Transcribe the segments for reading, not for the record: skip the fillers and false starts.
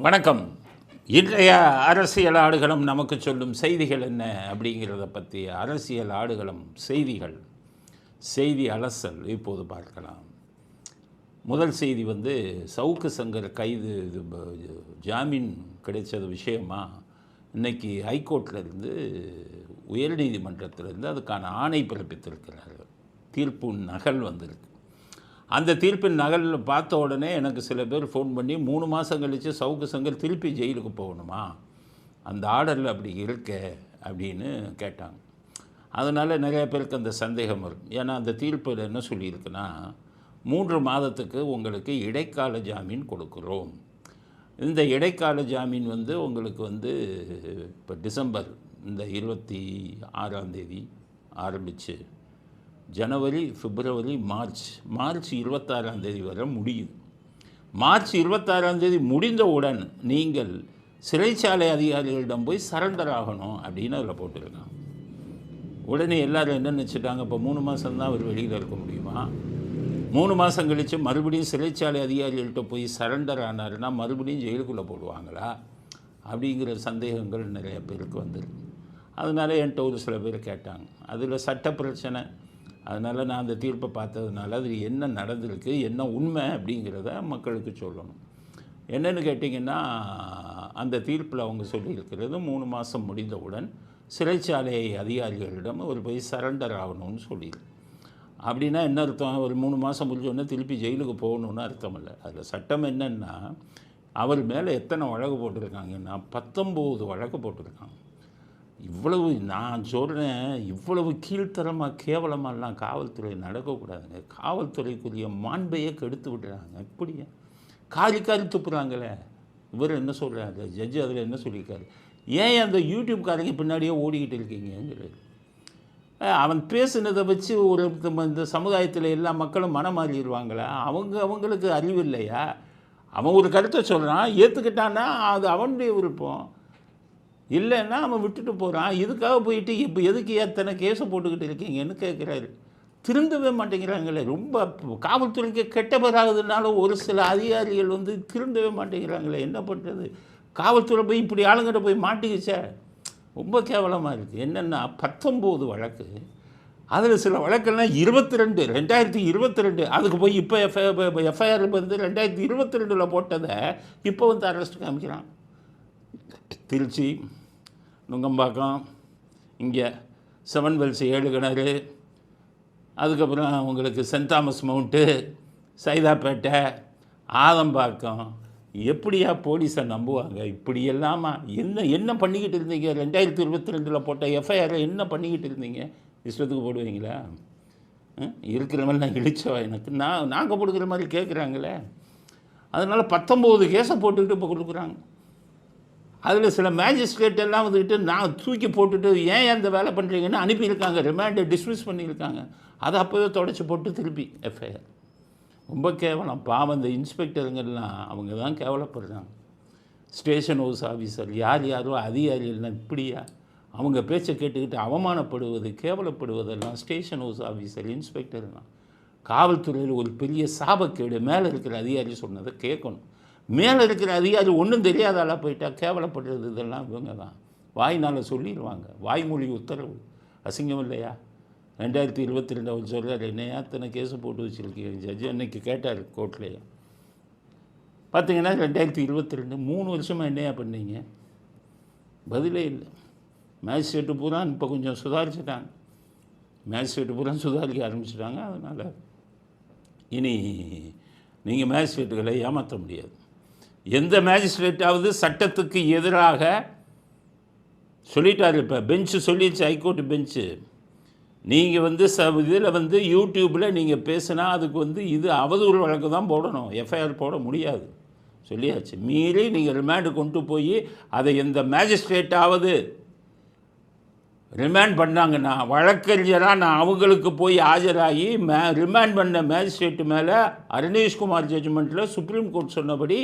வணக்கம். இன்றைய அரசியல் ஆடுகளம் நமக்கு சொல்லும் செய்திகள் என்ன அப்படிங்கிறத பற்றி அரசியல் ஆடுகளம் செய்திகள், செய்தி அலசல் இப்போது பார்க்கலாம். முதல் செய்தி சவுக்கு சங்கர் கைது ஜாமீன் கிடைச்சது விஷயமா இன்றைக்கி ஹைகோர்ட்லேருந்து உயர்நீதிமன்றத்திலேருந்து அதுக்கான ஆணை பிறப்பித்திருக்கிறார்கள். தீர்ப்பு நகல் வந்திருக்கு. அந்த தீர்ப்பின் நகலில் பார்த்த உடனே எனக்கு சில பேர் ஃபோன் பண்ணி 3 மாதம் கழித்து சவுக்கு சங்கர் திருப்பி ஜெயிலுக்கு போகணுமா, அந்த ஆர்டரில் அப்படி இருக்க அப்படின்னு கேட்டாங்க. அதனால் நிறைய பேருக்கு அந்த சந்தேகம் வரும். ஏன்னா அந்த தீர்ப்பில் என்ன சொல்லியிருக்குன்னா 3 மாதத்துக்கு உங்களுக்கு இடைக்கால ஜாமீன் கொடுக்குறோம். இந்த இடைக்கால ஜாமீன் உங்களுக்கு இப்போ டிசம்பர் இந்த 26ஆம் தேதி ஆரம்பித்து ஜனவரி, பிப்ரவரி, மார்ச் 26ஆம் தேதி வரை முடியுது. மார்ச் 26ஆம் தேதி முடிந்தவுடன் நீங்கள் சிறைச்சாலை அதிகாரிகளிடம் போய் சரண்டர் ஆகணும் அப்படின்னு அதில் போட்டிருக்காங்க. உடனே எல்லோரும் என்ன நினச்சிட்டாங்க, இப்போ 3 மாதம்தான் அவர் வெளியில் இருக்க முடியுமா, 3 மாதம் கழித்து மறுபடியும் சிறைச்சாலை அதிகாரிகள்கிட்ட போய் சரண்டர் ஆனாருன்னா மறுபடியும் ஜெயிலுக்குள்ளே போடுவாங்களா அப்படிங்கிற சந்தேகங்கள் நிறைய பேருக்கு வந்துருக்கு. அதனால் என்கிட்ட ஒரு சில பேர் கேட்டாங்க. அதில் சட்ட பிரச்சனை. அதனால் நான் அந்த தீர்ப்பை பார்த்ததுனால அது என்ன நடந்திருக்கு, என்ன உண்மை அப்படிங்கிறத மக்களுக்கு சொல்லணும். என்னென்னு கேட்டிங்கன்னா, அந்த தீர்ப்பில் அவங்க சொல்லியிருக்கிறது 3 மாதம் முடிந்தவுடன் சிறைச்சாலை அதிகாரிகளிடம் அவர் போய் சரண்டர் ஆகணும்னு சொல்லியிருக்கு. அப்படின்னா என்ன அர்த்தம், ஒரு 3 மாதம் முடிஞ்சோடனே திருப்பி ஜெயிலுக்கு போகணுன்னு அர்த்தம் இல்லை. அதில் சட்டம் என்னென்னா, அவர் மேலே எத்தனை வழக்கு போட்டிருக்காங்கன்னா 19 வழக்கு போட்டிருக்காங்க. இவ்வளவு நான் சொல்கிறேன், இவ்வளவு கீழ்த்தரமாக கேவலமாகலாம் காவல்துறை நடக்கக்கூடாதுங்க. காவல்துறைக்குரிய மாண்பையே கெடுத்து விடுறாங்க. இப்படியே காரி துப்புறாங்களே. இவர் என்ன சொல்கிறாரு, ஜட்ஜு அதில் என்ன சொல்லியிருக்காரு, ஏன் அந்த யூடியூப்காரங்க பின்னாடியே ஓடிக்கிட்டு இருக்கீங்கிறது. அவன் பேசுனதை வச்சு ஒரு இந்த சமுதாயத்தில் எல்லா மக்களும் மனம் மாறிடுவாங்களா? அவங்களுக்கு அறிவு இல்லையா? அவன் ஒரு கருத்தை சொல்கிறான், ஏற்றுக்கிட்டான்னா அது அவனுடைய விருப்பம். இல்லைன்னா அவன் விட்டுட்டு போகிறான். இதுக்காக போயிட்டு இப்போ எதுக்கு எத்தனை கேஸை போட்டுக்கிட்டு இருக்கீங்கன்னு கேட்குறாரு. திருந்தவே மாட்டேங்கிறாங்களே. ரொம்ப காவல்துறைக்கு கெட்ட பேராகுதுனால ஒரு சில அதிகாரிகள் திருந்தவே மாட்டேங்கிறாங்களே. என்ன பண்ணுறது, காவல்துறை போய் இப்படி ஆளுங்கிட்ட போய் மாட்டிக்கிச்சே, ரொம்ப கேவலமாக இருக்குது. என்னென்னா 19 வழக்கு, அதில் சில வழக்கெல்லாம் 2022 அதுக்கு போய் இப்போ எஃப்ஐஆர் 2022 போட்டதை இப்போ அரெஸ்ட் காமிக்கிறான். திருச்சி, நுங்கம்பாக்கம், இங்கே 7 வெல்ஸ் 7 கிணறு, அதுக்கப்புறம் உங்களுக்கு Saint Thomas Mount, Saidapet, Adambakkam. எப்படியா போலீஸை நம்புவாங்க? இப்படி எல்லாமா என்ன பண்ணிக்கிட்டு இருந்தீங்க? 2022 போட்ட எஃப்ஐஆரை என்ன பண்ணிக்கிட்டு இருந்தீங்க? இஷ்டத்துக்கு போடுவீங்களா? இருக்கிறவெல்லாம் இழிச்சவா எனக்கு நாங்கள் கொடுக்குற மாதிரி கேட்குறாங்களே. அதனால் 19 கேஸை போட்டுக்கிட்டு இப்போ கொடுக்குறாங்க. அதில் சில மேஜிஸ்ட்ரேட் எல்லாம் நான் தூக்கி போட்டுட்டு ஏன் அந்த வேலை பண்ணுறீங்கன்னு அனுப்பியிருக்காங்க. ரிமாண்டை டிஸ்மிஸ் பண்ணியிருக்காங்க. அதை அப்போவே தொடச்சி போட்டு திருப்பி எஃப்ஐஆர். ரொம்ப கேவலம். பாவம் இந்த இன்ஸ்பெக்டருங்கெல்லாம் அவங்க தான் கேவலப்படுறாங்க. ஸ்டேஷன் ஹவுஸ் ஆஃபீஸர் யாரோ அதிகாரிகள்லாம் இப்படியா அவங்க பேச்சை கேட்டுக்கிட்டு அவமானப்படுவது, கேவலப்படுவதெல்லாம் ஸ்டேஷன் ஹவுஸ் ஆஃபீஸர், இன்ஸ்பெக்டர்லாம். காவல்துறையில் ஒரு பெரிய சாபக்கேடு. மேலே இருக்கிற அதிகாரி சொன்னதை கேட்கணும். மேலே இருக்கிற அதிகாரி ஒன்றும் தெரியாதால போயிட்டால் கேவலப்படுறது இதெல்லாம் இவங்க தான் வாய்னால் சொல்லிடுவாங்க. வாய்மொழி உத்தரவு அசிங்கம் இல்லையா? 2022 அவர் சொல்கிறார், என்னையா அத்தனை கேஸு போட்டு வச்சுருக்கீங்க. ஜட்ஜு அன்னைக்கு கேட்டார் கோர்ட்லேயே. பார்த்தீங்கன்னா 2022 3 வருஷமாக என்னையா பண்ணீங்க? பதிலே இல்லை. மேஜிஸ்ட்ரேட்டு பூரா இப்போ கொஞ்சம் சுதாரிச்சுட்டாங்க. மேஜிஸ்ட்ரேட்டு பூரா சுதாரிக்க ஆரம்பிச்சிட்டாங்க. அதனால் இனி நீங்கள் மேஜிஸ்ட்ரேட்டுகளை ஏமாற்ற முடியாது. எந்த மேஜிஸ்ட்ரேட்டாவது சட்டத்துக்கு எதிராக சொல்லிட்டார். இப்போ பெஞ்சு சொல்லிடுச்சு, ஹைகோர்ட்டு பெஞ்சு, நீங்கள் இதில் யூடியூப்பில் நீங்கள் பேசுனா அதுக்கு இது அவதூறு வழக்கு தான் போடணும், எஃப்ஐஆர் போட முடியாது சொல்லியாச்சு. மீறி நீங்கள் ரிமாண்டு கொண்டு போய் அதை எந்த மேஜிஸ்ட்ரேட்டாவது ரிமாண்ட் பண்ணாங்கன்னா, வழக்கறிஞராக நான் அவங்களுக்கு போய் ஆஜராகி ரிமாண்ட் பண்ண மேஜிஸ்ட்ரேட்டு மேலே அருணேஷ்குமார் ஜட்ஜ்மெண்ட்டில் சுப்ரீம் கோர்ட் சொன்னபடி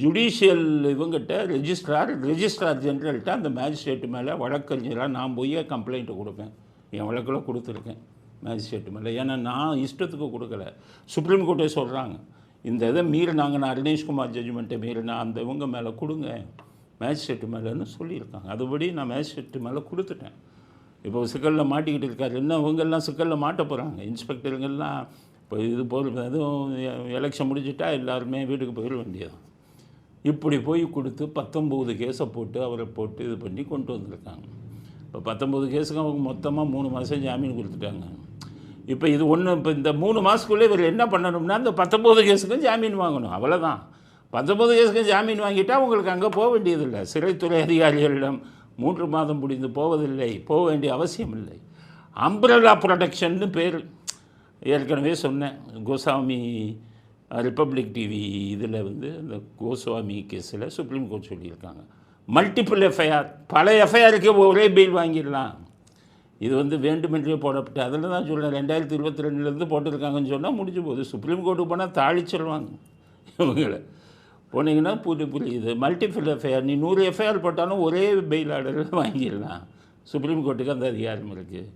ஜுடிஷியல் இவங்கிட்ட ரெஜிஸ்ட்ரார் ஜெனரல்கிட்ட அந்த மேஜிஸ்ட்ரேட்டு மேலே வழக்கறிஞராக நான் போய் கம்ப்ளைண்ட்டு கொடுப்பேன். என் வழக்கில் கொடுத்துருக்கேன் மேஜிஸ்ட்ரேட்டு மேலே. ஏன்னா நான் இஷ்டத்துக்கு கொடுக்கல. சுப்ரீம் கோர்ட்டே சொல்கிறாங்க, இந்த இதை மீறினாங்க, நான் அருணேஷ்குமார் ஜட்ஜ்மெண்ட்டை மீறினா அந்த இவங்க மேலே கொடுங்க, மேஜிஸ்ட்ரேட்டு மேலேன்னு சொல்லியிருக்காங்க. அதுபடி நான் மேஜிஸ்ட்ரேட்டு மேலே கொடுத்துட்டேன். இப்போ சிக்கலில் மாட்டிக்கிட்டு இருக்காரு. இன்னும் இவங்கெல்லாம் சிக்கலில் மாட்ட போகிறாங்க. இன்ஸ்பெக்டருங்கெல்லாம் இப்போ இது போகிற எதுவும் எலெக்ஷன் முடிஞ்சிட்டா எல்லாருமே வீட்டுக்கு போயிட வேண்டியது. இப்படி போய் கொடுத்து 19 கேஸை போட்டு அவரை போட்டு இது பண்ணி கொண்டு வந்திருக்காங்க. இப்போ 19 கேஸுக்கு அவங்க மொத்தமாக 3 மாதம் ஜாமீன் கொடுத்துட்டாங்க. இப்போ இது ஒன்று, இப்போ இந்த 3 மாதத்துக்குள்ளே இவர் என்ன பண்ணணும்னா அந்த 19 கேஸுக்கும் ஜாமீன் வாங்கணும், அவ்வளோதான். 19 கேஸுக்கும் ஜாமீன் வாங்கிட்டால் உங்களுக்கு அங்கே போக வேண்டியதில்லை. சிறைத்துறை அதிகாரிகளிடம் 3 மாதம் முடிந்து போவதில்லை, போக வேண்டிய அவசியம் இல்லை. அம்ப்ரெல்லா ப்ரொடெக்ஷன்னு பேர். ஏற்கனவே சொன்னேன், கோசாமி ரிப்பப்ளிக் டிவி இதில் இந்த கோஸ்வாமி கேஸில் சுப்ரீம் கோர்ட் சொல்லியிருக்காங்க, மல்டிபிள் எஃப்ஐஆர், பல எஃப்ஐஆருக்கு ஒரே பெயில் வாங்கிடலாம். இது வேண்டுமென்றே போடப்பட்டு அதில் தான் சொல்கிறேன், 2022 போட்டிருக்காங்கன்னு சொன்னால் முடிஞ்சு போகுது. சுப்ரீம் கோர்ட்டுக்கு போனால் தாளிச்சிடுவாங்க இவங்களை. போனீங்கன்னா புரியுது, மல்டிபிள் எஃப்ஐஆர், நீ 100 எஃப்ஐஆர் போட்டாலும் ஒரே பெயில் ஆர்டரில் வாங்கிடலாம். சுப்ரீம் கோர்ட்டுக்கு அந்த அதிகாரம் இருக்குது.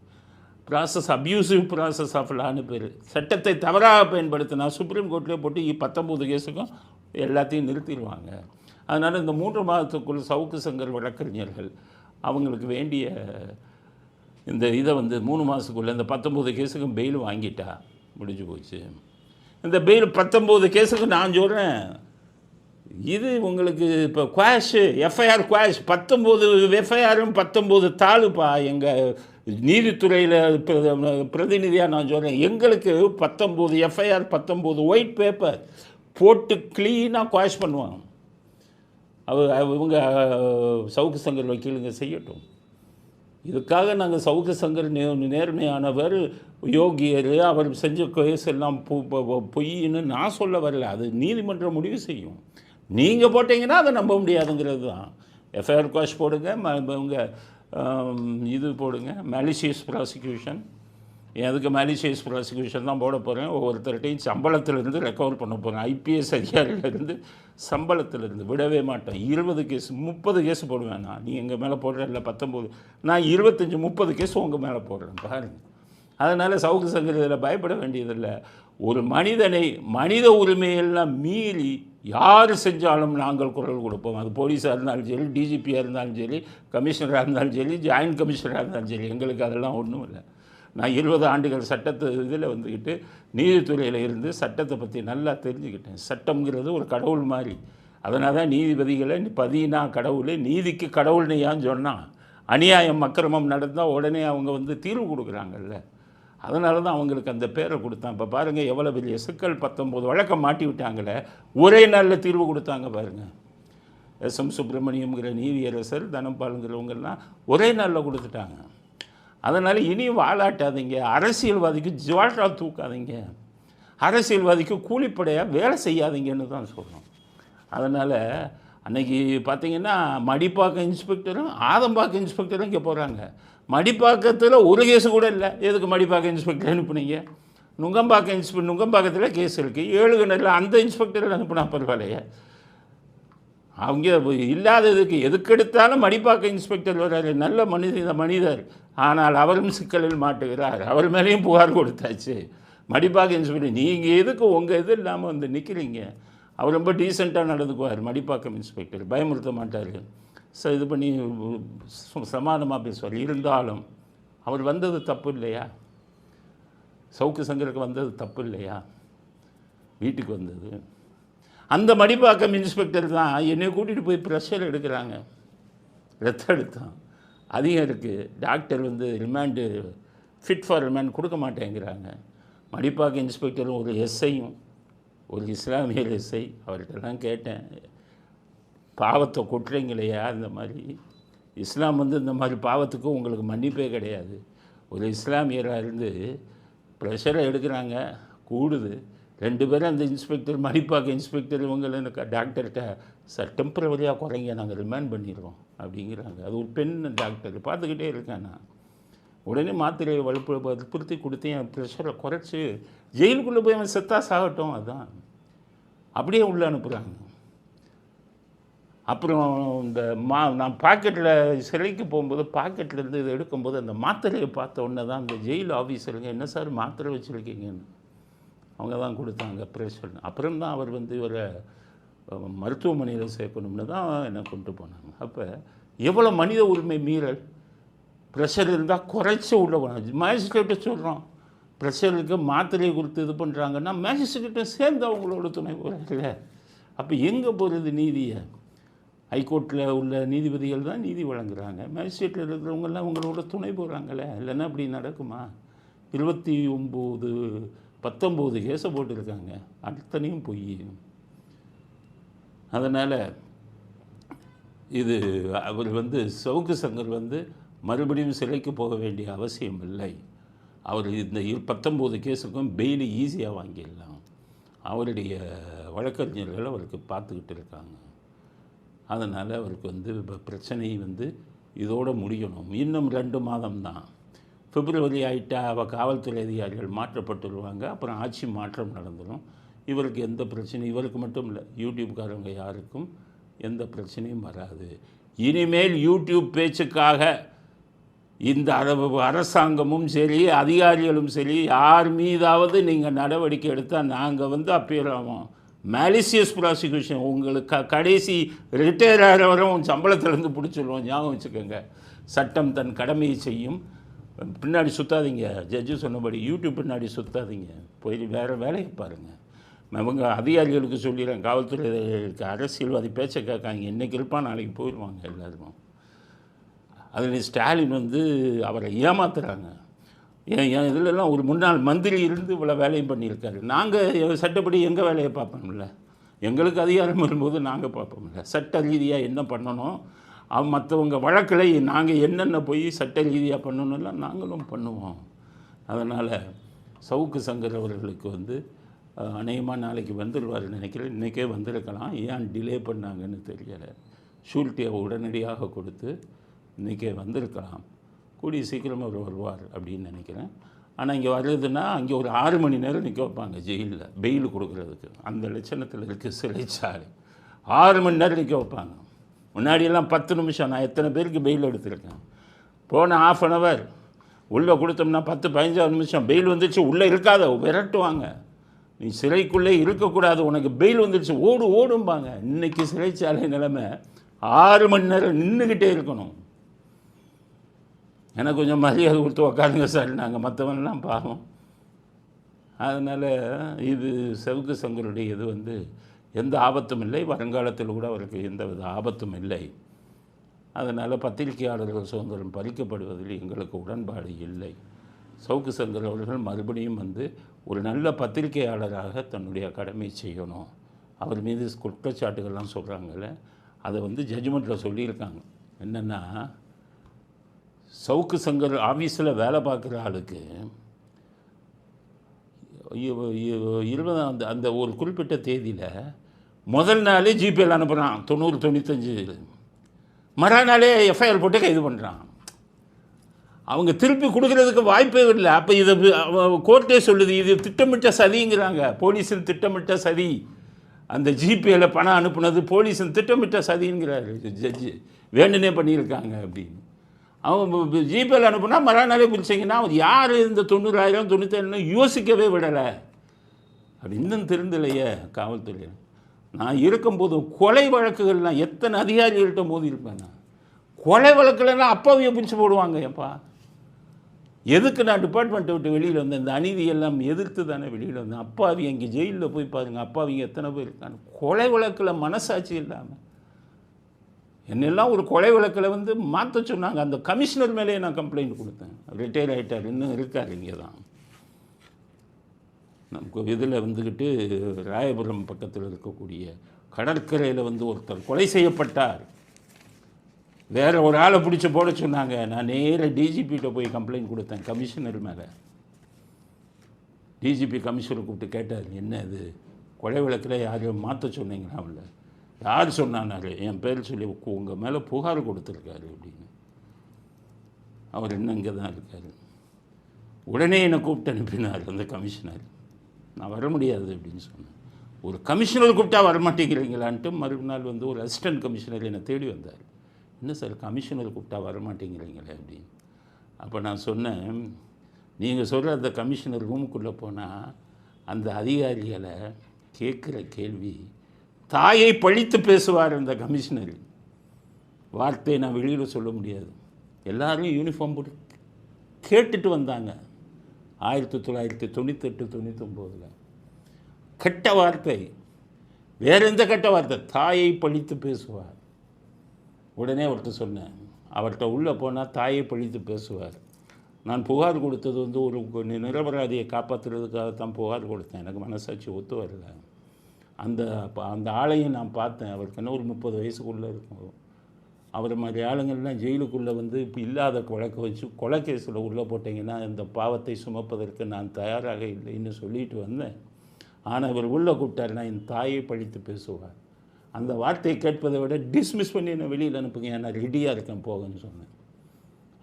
ப்ராசஸ் அப்யூசிவ் ப்ராசஸ் ஆஃப் லான்னு பேர். சட்டத்தை தவறாக பயன்படுத்தினா சுப்ரீம் கோர்ட்டிலே போட்டு 19 கேஸுக்கும் எல்லாத்தையும் நிறுத்திடுவாங்க. அதனால் இந்த 3 மாதத்துக்குள் சவுக்கு சங்கர் வழக்கறிஞர்கள் அவங்களுக்கு வேண்டிய இந்த இதை 3 மாதத்துக்குள்ளே இந்த 19 கேஸுக்கும் பெயில் வாங்கிட்டா முடிஞ்சு போச்சு. இந்த பெயில் 19 கேஸுக்கு நான் சொல்கிறேன், இது உங்களுக்கு இப்போ குவாஷு எஃப்ஐஆர் குவாஷ் 19 எஃப்ஐஆரும் 19 தாளுப்பா. எங்கள் நீதித்துறையில் பிரதிநிதியாக நான் சொல்கிறேன், எங்களுக்கு 19 எஃப்ஐஆர் 19 ஒயிட் பேப்பர் போட்டு க்ளீனாக குவாஷ் பண்ணுவாங்க. இவங்க சவுக்கு சங்கர் வக்கீலுங்க செய்யட்டும். இதுக்காக நாங்கள் சவுக்கு சங்கர் நேர்மையானவர், யோகியர், அவர் செஞ்ச கேஸ் எல்லாம் பொய்ன்னு நான் சொல்ல வரல. அது நீதிமன்றம் முடிவு செய்யும். நீங்கள் போட்டிங்கன்னா அதை நம்ப முடியாதுங்கிறது தான். எஃப்ஐஆர் குவாஷ் போடுங்க, உங்கள் இது போடுங்க, மேலிஷியஸ் ப்ராசிக்யூஷன். அதுக்கு மேலிஷியஸ் ப்ராசிக்யூஷன் தான் போட போகிறேன். ஒவ்வொருத்தர்கிட்டையும் சம்பளத்திலேருந்து ரெக்கவர் பண்ண போகிறேன். ஐபிஎஸ் அதிகாரியிலேருந்து சம்பளத்திலேருந்து விடவே மாட்டேன். 20 கேஸ் 30 கேஸ் போடுவேன் நான். நீ எங்கள் மேலே போடுற இல்லை 19, நான் 25-30 கேஸ் உங்கள் மேலே போடுறேன் பாருங்கள். அதனால் சவுக்கு சங்கர் இதில் பயப்பட வேண்டியதில்லை. ஒரு மனிதனை மனித உரிமையெல்லாம் மீறி யார் செஞ்சாலும் நாங்கள் குரல் கொடுப்போம். அது போலீஸாக இருந்தாலும் சரி, டிஜிபியாக இருந்தாலும் சரி, கமிஷனராக இருந்தாலும் சரி, ஜாயின்ட் கமிஷனராக இருந்தாலும் சரி, எங்களுக்கு அதெல்லாம் ஒன்றும் இல்லை. நான் 20 ஆண்டுகள் சட்டத்து இதில் நீதித்துறையில் இருந்து சட்டத்தை பற்றி நல்லா தெரிஞ்சுக்கிட்டேன். சட்டம்ங்கிறது ஒரு கடவுள் மாதிரி. அதனால தான் நீதிபதிகளை பதினா கடவுள், நீதிக்கு கடவுள்னு ஏன் சொன்னால், அநியாயம் அக்கிரமம் நடந்தால் உடனே அவங்க தீர்வு கொடுக்குறாங்கல்ல. அதனால தான் அவங்களுக்கு அந்த பேரை கொடுத்தான். இப்போ பாருங்கள் எவ்வளோ பெரிய சிக்கல், 19 வழக்கம் மாட்டி விட்டாங்களே, ஒரே நாளில் தீர்வு கொடுத்தாங்க பாருங்கள். எஸ்எம் சுப்பிரமணியம்ங்கிற நீதியரசர், தனபாலுங்கிறவங்கெல்லாம் ஒரே நாளில் கொடுத்துட்டாங்க. அதனால் இனியும் வாழாட்டாதீங்க, அரசியல்வாதிக்கு ஜுவால்டா தூக்காதீங்க, அரசியல்வாதிக்கு கூலிப்படையாக வேலை செய்யாதீங்கன்னு தான் சொல்கிறோம். அதனால் அன்றைக்கி பார்த்திங்கன்னா மடிப்பாக்கம் இன்ஸ்பெக்டரும் ஆதம்பாக்கம் இன்ஸ்பெக்டரும் இங்கே போகிறாங்க. மடிப்பாக்கத்தில் ஒரு கேஸு கூட இல்லை. எதுக்கு மடிப்பாக்கம் இன்ஸ்பெக்டர் அனுப்புனீங்க? நுங்கம்பாக்கத்தில் கேஸ் இருக்குது. 7 கிணறுல அந்த இன்ஸ்பெக்டர் அனுப்புனா பரவாயில்லையே. அவங்க இல்லாததுக்கு எதுக்கெடுத்தாலும் மடிப்பாக்கம் இன்ஸ்பெக்டர் வர்றாரு, நல்ல மனிதர். ஆனால் அவரும் சிக்கலில் மாட்டுகிறார். அவர் மேலேயும் புகார் கொடுத்தாச்சு. மடிப்பாக்கம் இன்ஸ்பெக்டர் நீங்கள் எதுக்கு உங்கள் இது இல்லாமல் நிற்கிறீங்க? அவர் ரொம்ப டீசெண்டாக நடந்துக்குவார். மடிப்பாக்கம் இன்ஸ்பெக்டர் பயமுறுத்த மாட்டார். இது பண்ணி சமாதானமாக பேசுவார். இருந்தாலும் அவர் வந்தது தப்பு இல்லையா? சவுக்கு சங்கருக்கு வந்தது தப்பு இல்லையா? வீட்டுக்கு வந்தது அந்த மடிப்பாக்கம் இன்ஸ்பெக்டர் தான் என்னை கூட்டிகிட்டு போய் ப்ரெஷர் எடுக்கிறாங்க. ரத்தம் எடுத்தான் அதிகம் இருக்குது. Doctor remand fit for remand கொடுக்க மாட்டேங்கிறாங்க. மடிப்பாக்கம் இன்ஸ்பெக்டரும் ஒரு எஸ்ஐயும், ஒரு இஸ்லாமியர் எஸ்ஐ, அவர்கிட்டலாம் கேட்டேன், பாவத்தை கொட்டுறீங்களையா? இந்த மாதிரி இஸ்லாம் இந்த மாதிரி பாவத்துக்கு உங்களுக்கு மன்னிப்பே கிடையாது. ஒரு இஸ்லாமியராக இருந்து ப்ரெஷரை எடுக்கிறாங்க, கூடுது. 2 பேரும் அந்த இன்ஸ்பெக்டர், மடிப்பாக்க இன்ஸ்பெக்டர் இவங்களை டாக்டர்கிட்ட, சார் டெம்பரவரியாக குறைங்க, நாங்கள் ரிமாண்ட் பண்ணிடுறோம் அப்படிங்கிறாங்க. அது ஒரு பெண் டாக்டர். பார்த்துக்கிட்டே இருக்கேன் நான். உடனே மாத்திரையை வலுப்படுத்தி கொடுத்து என் ப்ரெஷரை குறைச்சி ஜெயிலுக்குள்ளே போய் அவன் செத்தா சாகட்டும், அதுதான் அப்படியே உள்ளே அனுப்புகிறாங்க. அப்புறம் இந்த நான் பாக்கெட்டில் சிறைக்கு போகும்போது பாக்கெட்லேருந்து இதை எடுக்கும்போது அந்த மாத்திரையை பார்த்த உடனே தான் அந்த ஜெயில் ஆஃபீஸருங்க, என்ன சார் மாத்திரை வச்சுருக்கீங்கன்னு. அவங்க தான் கொடுத்தாங்க ப்ரெஷர். அப்புறம் தான் அவர் வந்து இவரை மருத்துவமனையில் சேர்க்கணும்னு தான் என்னை கொண்டு போனாங்க. அப்போ எவ்வளோ மனித உரிமை மீறல்! ப்ரெஷர் இருந்தால் குறைச்சி உள்ள போனாங்க. மேஜிஸ்ட்ரேட்டை சொல்கிறோம், ப்ரெஷருக்கு மாத்திரையை கொடுத்து இது பண்ணுறாங்கன்னா மேஜிஸ்ட்ரேட்டை சேர்ந்து அவங்களோட துணை போகிறாங்க. அப்போ எங்கே போகிறது நீதியை? ஹைகோர்ட்டில் உள்ள நீதிபதிகள் தான் நீதி வழங்குறாங்க. மேஜிஸ்ட்ரேட்டில் இருக்கிறவங்கெல்லாம் அவங்களோட துணை போகிறாங்களே, இல்லைன்னா அப்படி நடக்குமா? 19 கேஸை போட்டிருக்காங்க, அத்தனையும் பொய். அதனால் இது அவர் வந்து சவுக்கு சங்கர் வந்து மறுபடியும் சிறைக்கு போக வேண்டிய அவசியம் இல்லை. அவர் இந்த 19 கேஸுக்கும் பெயிலி ஈஸியாக வாங்கிடலாம். அவருடைய வழக்கறிஞர்கள் அவருக்கு பார்த்துக்கிட்டு இருக்காங்க. அதனால் அவருக்கு வந்து இப்போ பிரச்சனை வந்து இதோடு முடியணும். இன்னும் 2 மாதம்தான். பிப்ரவரி ஆகிட்டா காவல்துறை அதிகாரிகள் மாற்றப்பட்டுருவாங்க. அப்புறம் ஆட்சி மாற்றம் நடந்துடும். இவருக்கு எந்த பிரச்சனையும், இவருக்கு மட்டும் இல்லை, யூடியூப்காரங்க யாருக்கும் எந்த பிரச்சனையும் வராது. இனிமேல் யூடியூப் பேச்சுக்காக இந்த அரசாங்கமும் சரி அதிகாரிகளும் சரி யார் மீதாவது நீங்கள் நடவடிக்கை எடுத்தால் நாங்கள் வந்து அப்பீல் ஆகும். மேலிசியஸ் ப்ராசிக்யூஷன். உங்களுக்கு கடைசி ரிட்டையர் ஆகிற வரை உன் சம்பளத்திலேருந்து பிடிச்சிடுவோம். ஞாபகம் வச்சுக்கோங்க. சட்டம் தன் கடமையை செய்யும். பின்னாடி சுற்றாதீங்க. ஜட்ஜு சொன்னபடி யூடியூப் பின்னாடி சுற்றாதீங்க. போய் வேறு வேலையை பாருங்கள். அவங்க அதிகாரிகளுக்கு சொல்லிடுறேன், காவல்துறைக்கு அரசியல்வாதி பேச்சை கேட்காங்க. இன்றைக்கி இருப்பான், நாளைக்கு போயிடுவாங்க எல்லாருக்கும். அதில் ஸ்டாலின் வந்து அவரை ஏமாத்துறாங்க. என் இதிலெல்லாம் ஒரு முன்னாள் மந்திரி இருந்து இவ்வளோ வேலையும் பண்ணியிருக்காரு. நாங்கள் சட்டப்படி எங்கள் வேலையை பார்ப்போம்ல, எங்களுக்கு அதிகாரம் வரும்போது நாங்கள் பார்ப்போம்ல. சட்ட ரீதியாக என்ன பண்ணணும், மற்றவங்க வழக்கில் நாங்கள் என்னென்ன போய் சட்ட ரீதியாக பண்ணணும்லாம் நாங்களும் பண்ணுவோம். அதனால் சவுக்கு சங்கர் அவர்களுக்கு வந்து அநேகமாக நாளைக்கு வந்துடுவார்னு நினைக்கிறேன். இன்றைக்கே வந்திருக்கலாம். ஏன் டிலே பண்ணாங்கன்னு தெரியலை. ஷூரிட்டியை உடனடியாக கொடுத்து இன்றைக்கே வந்திருக்கலாம். கூடிய சீக்கிரம் அவர் வருவார் அப்படின்னு நினைக்கிறேன். ஆனால் இங்கே வர்றதுன்னா அங்கே ஒரு 6 மணி நேரம் நிற்க வைப்பாங்க ஜெயிலில், பெயில் கொடுக்குறதுக்கு. அந்த லட்சணத்தில் இருக்குது சிறைச்சாலை. 6 மணி நேரம் நிற்க வைப்பாங்க. முன்னாடியெல்லாம் 10 நிமிஷம். நான் எத்தனை பேருக்கு பெயில் எடுத்திருக்கேன். போன ½ அன் ஹவர் உள்ளே கொடுத்தோம்னா 10-15 நிமிஷம் பெயில் வந்துடுச்சு, உள்ளே இருக்காத விரட்டுவாங்க. நீ சிறைக்குள்ளே இருக்கக்கூடாது, உனக்கு பெயில் வந்துடுச்சு ஓடும்பாங்க. இன்றைக்கி சிறைச்சாலை நிலைமை 6 மணி நேரம் நின்றுக்கிட்டே இருக்கணும். எனக்கு கொஞ்சம் மரியாதை கொடுத்து உக்காருங்க சார், நாங்கள் மற்றவன்லாம் பாவம். அதனால் இது சவுக்கு சங்கருடைய இது வந்து எந்த ஆபத்தும் இல்லை. வருங்காலத்தில் கூட அவருக்கு எந்த வித ஆபத்தும் இல்லை. அதனால் பத்திரிகையாளர்கள் சுதந்திரம் பறிக்கப்படுவதில் எங்களுக்கு உடன்பாடு இல்லை. சவுக்கு சங்கர் அவர்கள் மறுபடியும் வந்து ஒரு நல்ல பத்திரிகையாளராக தன்னுடைய கடமை செய்யணும். அவர் மீது குற்றச்சாட்டுகள்லாம் சொல்கிறாங்கல்ல, அதை வந்து ஜட்ஜ்மெண்ட்டில் சொல்லியிருக்காங்க. என்னென்னா, சவுக்கு சங்கர் ஆஃபீஸில் வேலை பார்க்குற ஆளுக்கு 20 அந்த ஒரு குறிப்பிட்ட தேதியில் முதல் நாளே ஜிபேயில் அனுப்புகிறான் 90-95, மறுநாளே எஃப்ஐஆர் போட்டு கைது பண்ணுறான். அவங்க திருப்பி கொடுக்குறதுக்கு வாய்ப்பே இல்லை. அப்போ இதை கோர்ட்டே சொல்லுது, இது திட்டமிட்ட சதிங்கிறாங்க. போலீஸின் திட்டமிட்ட சதி. அந்த ஜிபேயில் பணம் அனுப்புனது போலீஸின் திட்டமிட்ட சதிங்கிறாரு ஜட்ஜு. வேண்டுனே பண்ணியிருக்காங்க அப்படின்னு. அவங்க ஜிபேயில் அனுப்புனா மறுநாளே பிடிச்சிங்கன்னா அவர் யார் இந்த 90,000 97 யோசிக்கவே விடலை. அப்படி இன்னும் திருந்தலையே காவல்துறை. நான் இருக்கும்போது கொலை வழக்குகள்லாம் எத்தனை அதிகாரிகள்கிட்ட மோதி இருப்பேன். நான் கொலை வழக்குலாம் அப்பாவியை பிடிச்சி போடுவாங்க. ஏப்பா எதுக்கு நான் டிபார்ட்மெண்ட்டை விட்டு வெளியில் வந்தேன்? இந்த அநீதியெல்லாம் எதிர்த்து தானே வெளியில் வந்தேன். அப்பாவி அங்கே ஜெயிலில் போய் பாருங்கள், அப்பாவிங்க எத்தனை பேர் இருக்காங்க. கொலை வழக்கில் மனசாட்சி இல்லாமல் என்னெல்லாம் ஒரு கொலை வழக்கில் வந்து மாற்ற சொன்னாங்க. அந்த கமிஷனர் மேலேயே நான் கம்ப்ளைண்ட் கொடுத்தேன். ரிட்டையர் ஆகிட்டார், இன்னும் இருக்கார் இங்கே தான். நமக்கு இதில் வந்துக்கிட்டு ராயபுரம் பக்கத்தில் இருக்கக்கூடிய கடற்கரையில் வந்து ஒருத்தர் கொலை செய்யப்பட்டார். வேறு ஒரு ஆளை பிடிச்சி போட சொன்னாங்க. நான் நேராக டிஜிபிகிட்ட போய் கம்ப்ளைண்ட் கொடுத்தேன் கமிஷனர் மேலே. டிஜிபி கமிஷனர் கூப்பிட்டு கேட்டார், என்ன இது கொலை வழக்கில் யாரையும் மாற்ற சொன்னீங்களா? அவளை யார் சொன்னாரு? என் பேர் சொல்லி உங்கள் மேலே புகார் கொடுத்துருக்காரு அப்படின்னு. அவர் இன்னும் இங்கே தான் இருக்கார். உடனே என்னை கூப்பிட்டு அனுப்பினார் அந்த கமிஷனர். நான் வர முடியாது அப்படின்னு சொன்னேன். ஒரு கமிஷனர் கூப்பிட்டா வரமாட்டேங்கிறீங்களான்ட்டு மறுநாள் வந்து ஒரு அசிஸ்டன்ட் கமிஷனர் என்னை தேடி வந்தார். என்ன சார் கமிஷனர் கூப்பிட்டா வரமாட்டேங்கிறீங்களே அப்படின்னு. அப்போ நான் சொன்னேன், நீங்கள் சொல்கிற அந்த கமிஷனர் ரூமுக்குள்ளே போனால் அந்த அதிகாரிகளை கேட்குற கேள்வி, தாயை பழித்து பேசுவார் அந்த கமிஷனர். வார்த்தையை நான் வெளியில் சொல்ல முடியாது. எல்லாரும் யூனிஃபார்ம் போட்டு கேட்டுட்டு வந்தாங்க 1998 99. கெட்ட வார்த்தை, வேற எந்த கெட்ட வார்த்தை, தாயை பழித்து பேசுவார். உடனே அவர்கிட்ட சொன்னேன், அவர்கிட்ட உள்ளே போனால் தாயை பழித்து பேசுவார். நான் புகார் கொடுத்தது வந்து ஒரு நிரபராதியை காப்பாற்றுறதுக்காகத்தான் புகார் கொடுத்தேன். எனக்கு மனசாட்சி ஒத்து வரல. அந்த ஆளையும் நான் பார்த்தேன். அவருக்கு என்ன ஒரு 30 வயசுக்குள்ளே இருக்கும். அவர் மாதிரி ஆளுங்கள்லாம் ஜெயிலுக்குள்ளே வந்து இப்போ இல்லாத வழக்கு வச்சு கொலை கேஸில் உள்ளே போட்டிங்கன்னா இந்த பாவத்தை சுமப்பதற்கு நான் தயாராக இல்லைன்னு சொல்லிட்டு வந்தேன். ஆனால் இவர் உள்ளே கூப்பிட்டாருன்னா என் தாயை பழித்து பேசுவார். அந்த வார்த்தையை கேட்பதை விட டிஸ்மிஸ் பண்ணி என்னை வெளியில் அனுப்புங்க, நான் ரெடியாக இருக்கேன் போகன்னு சொன்னேன்.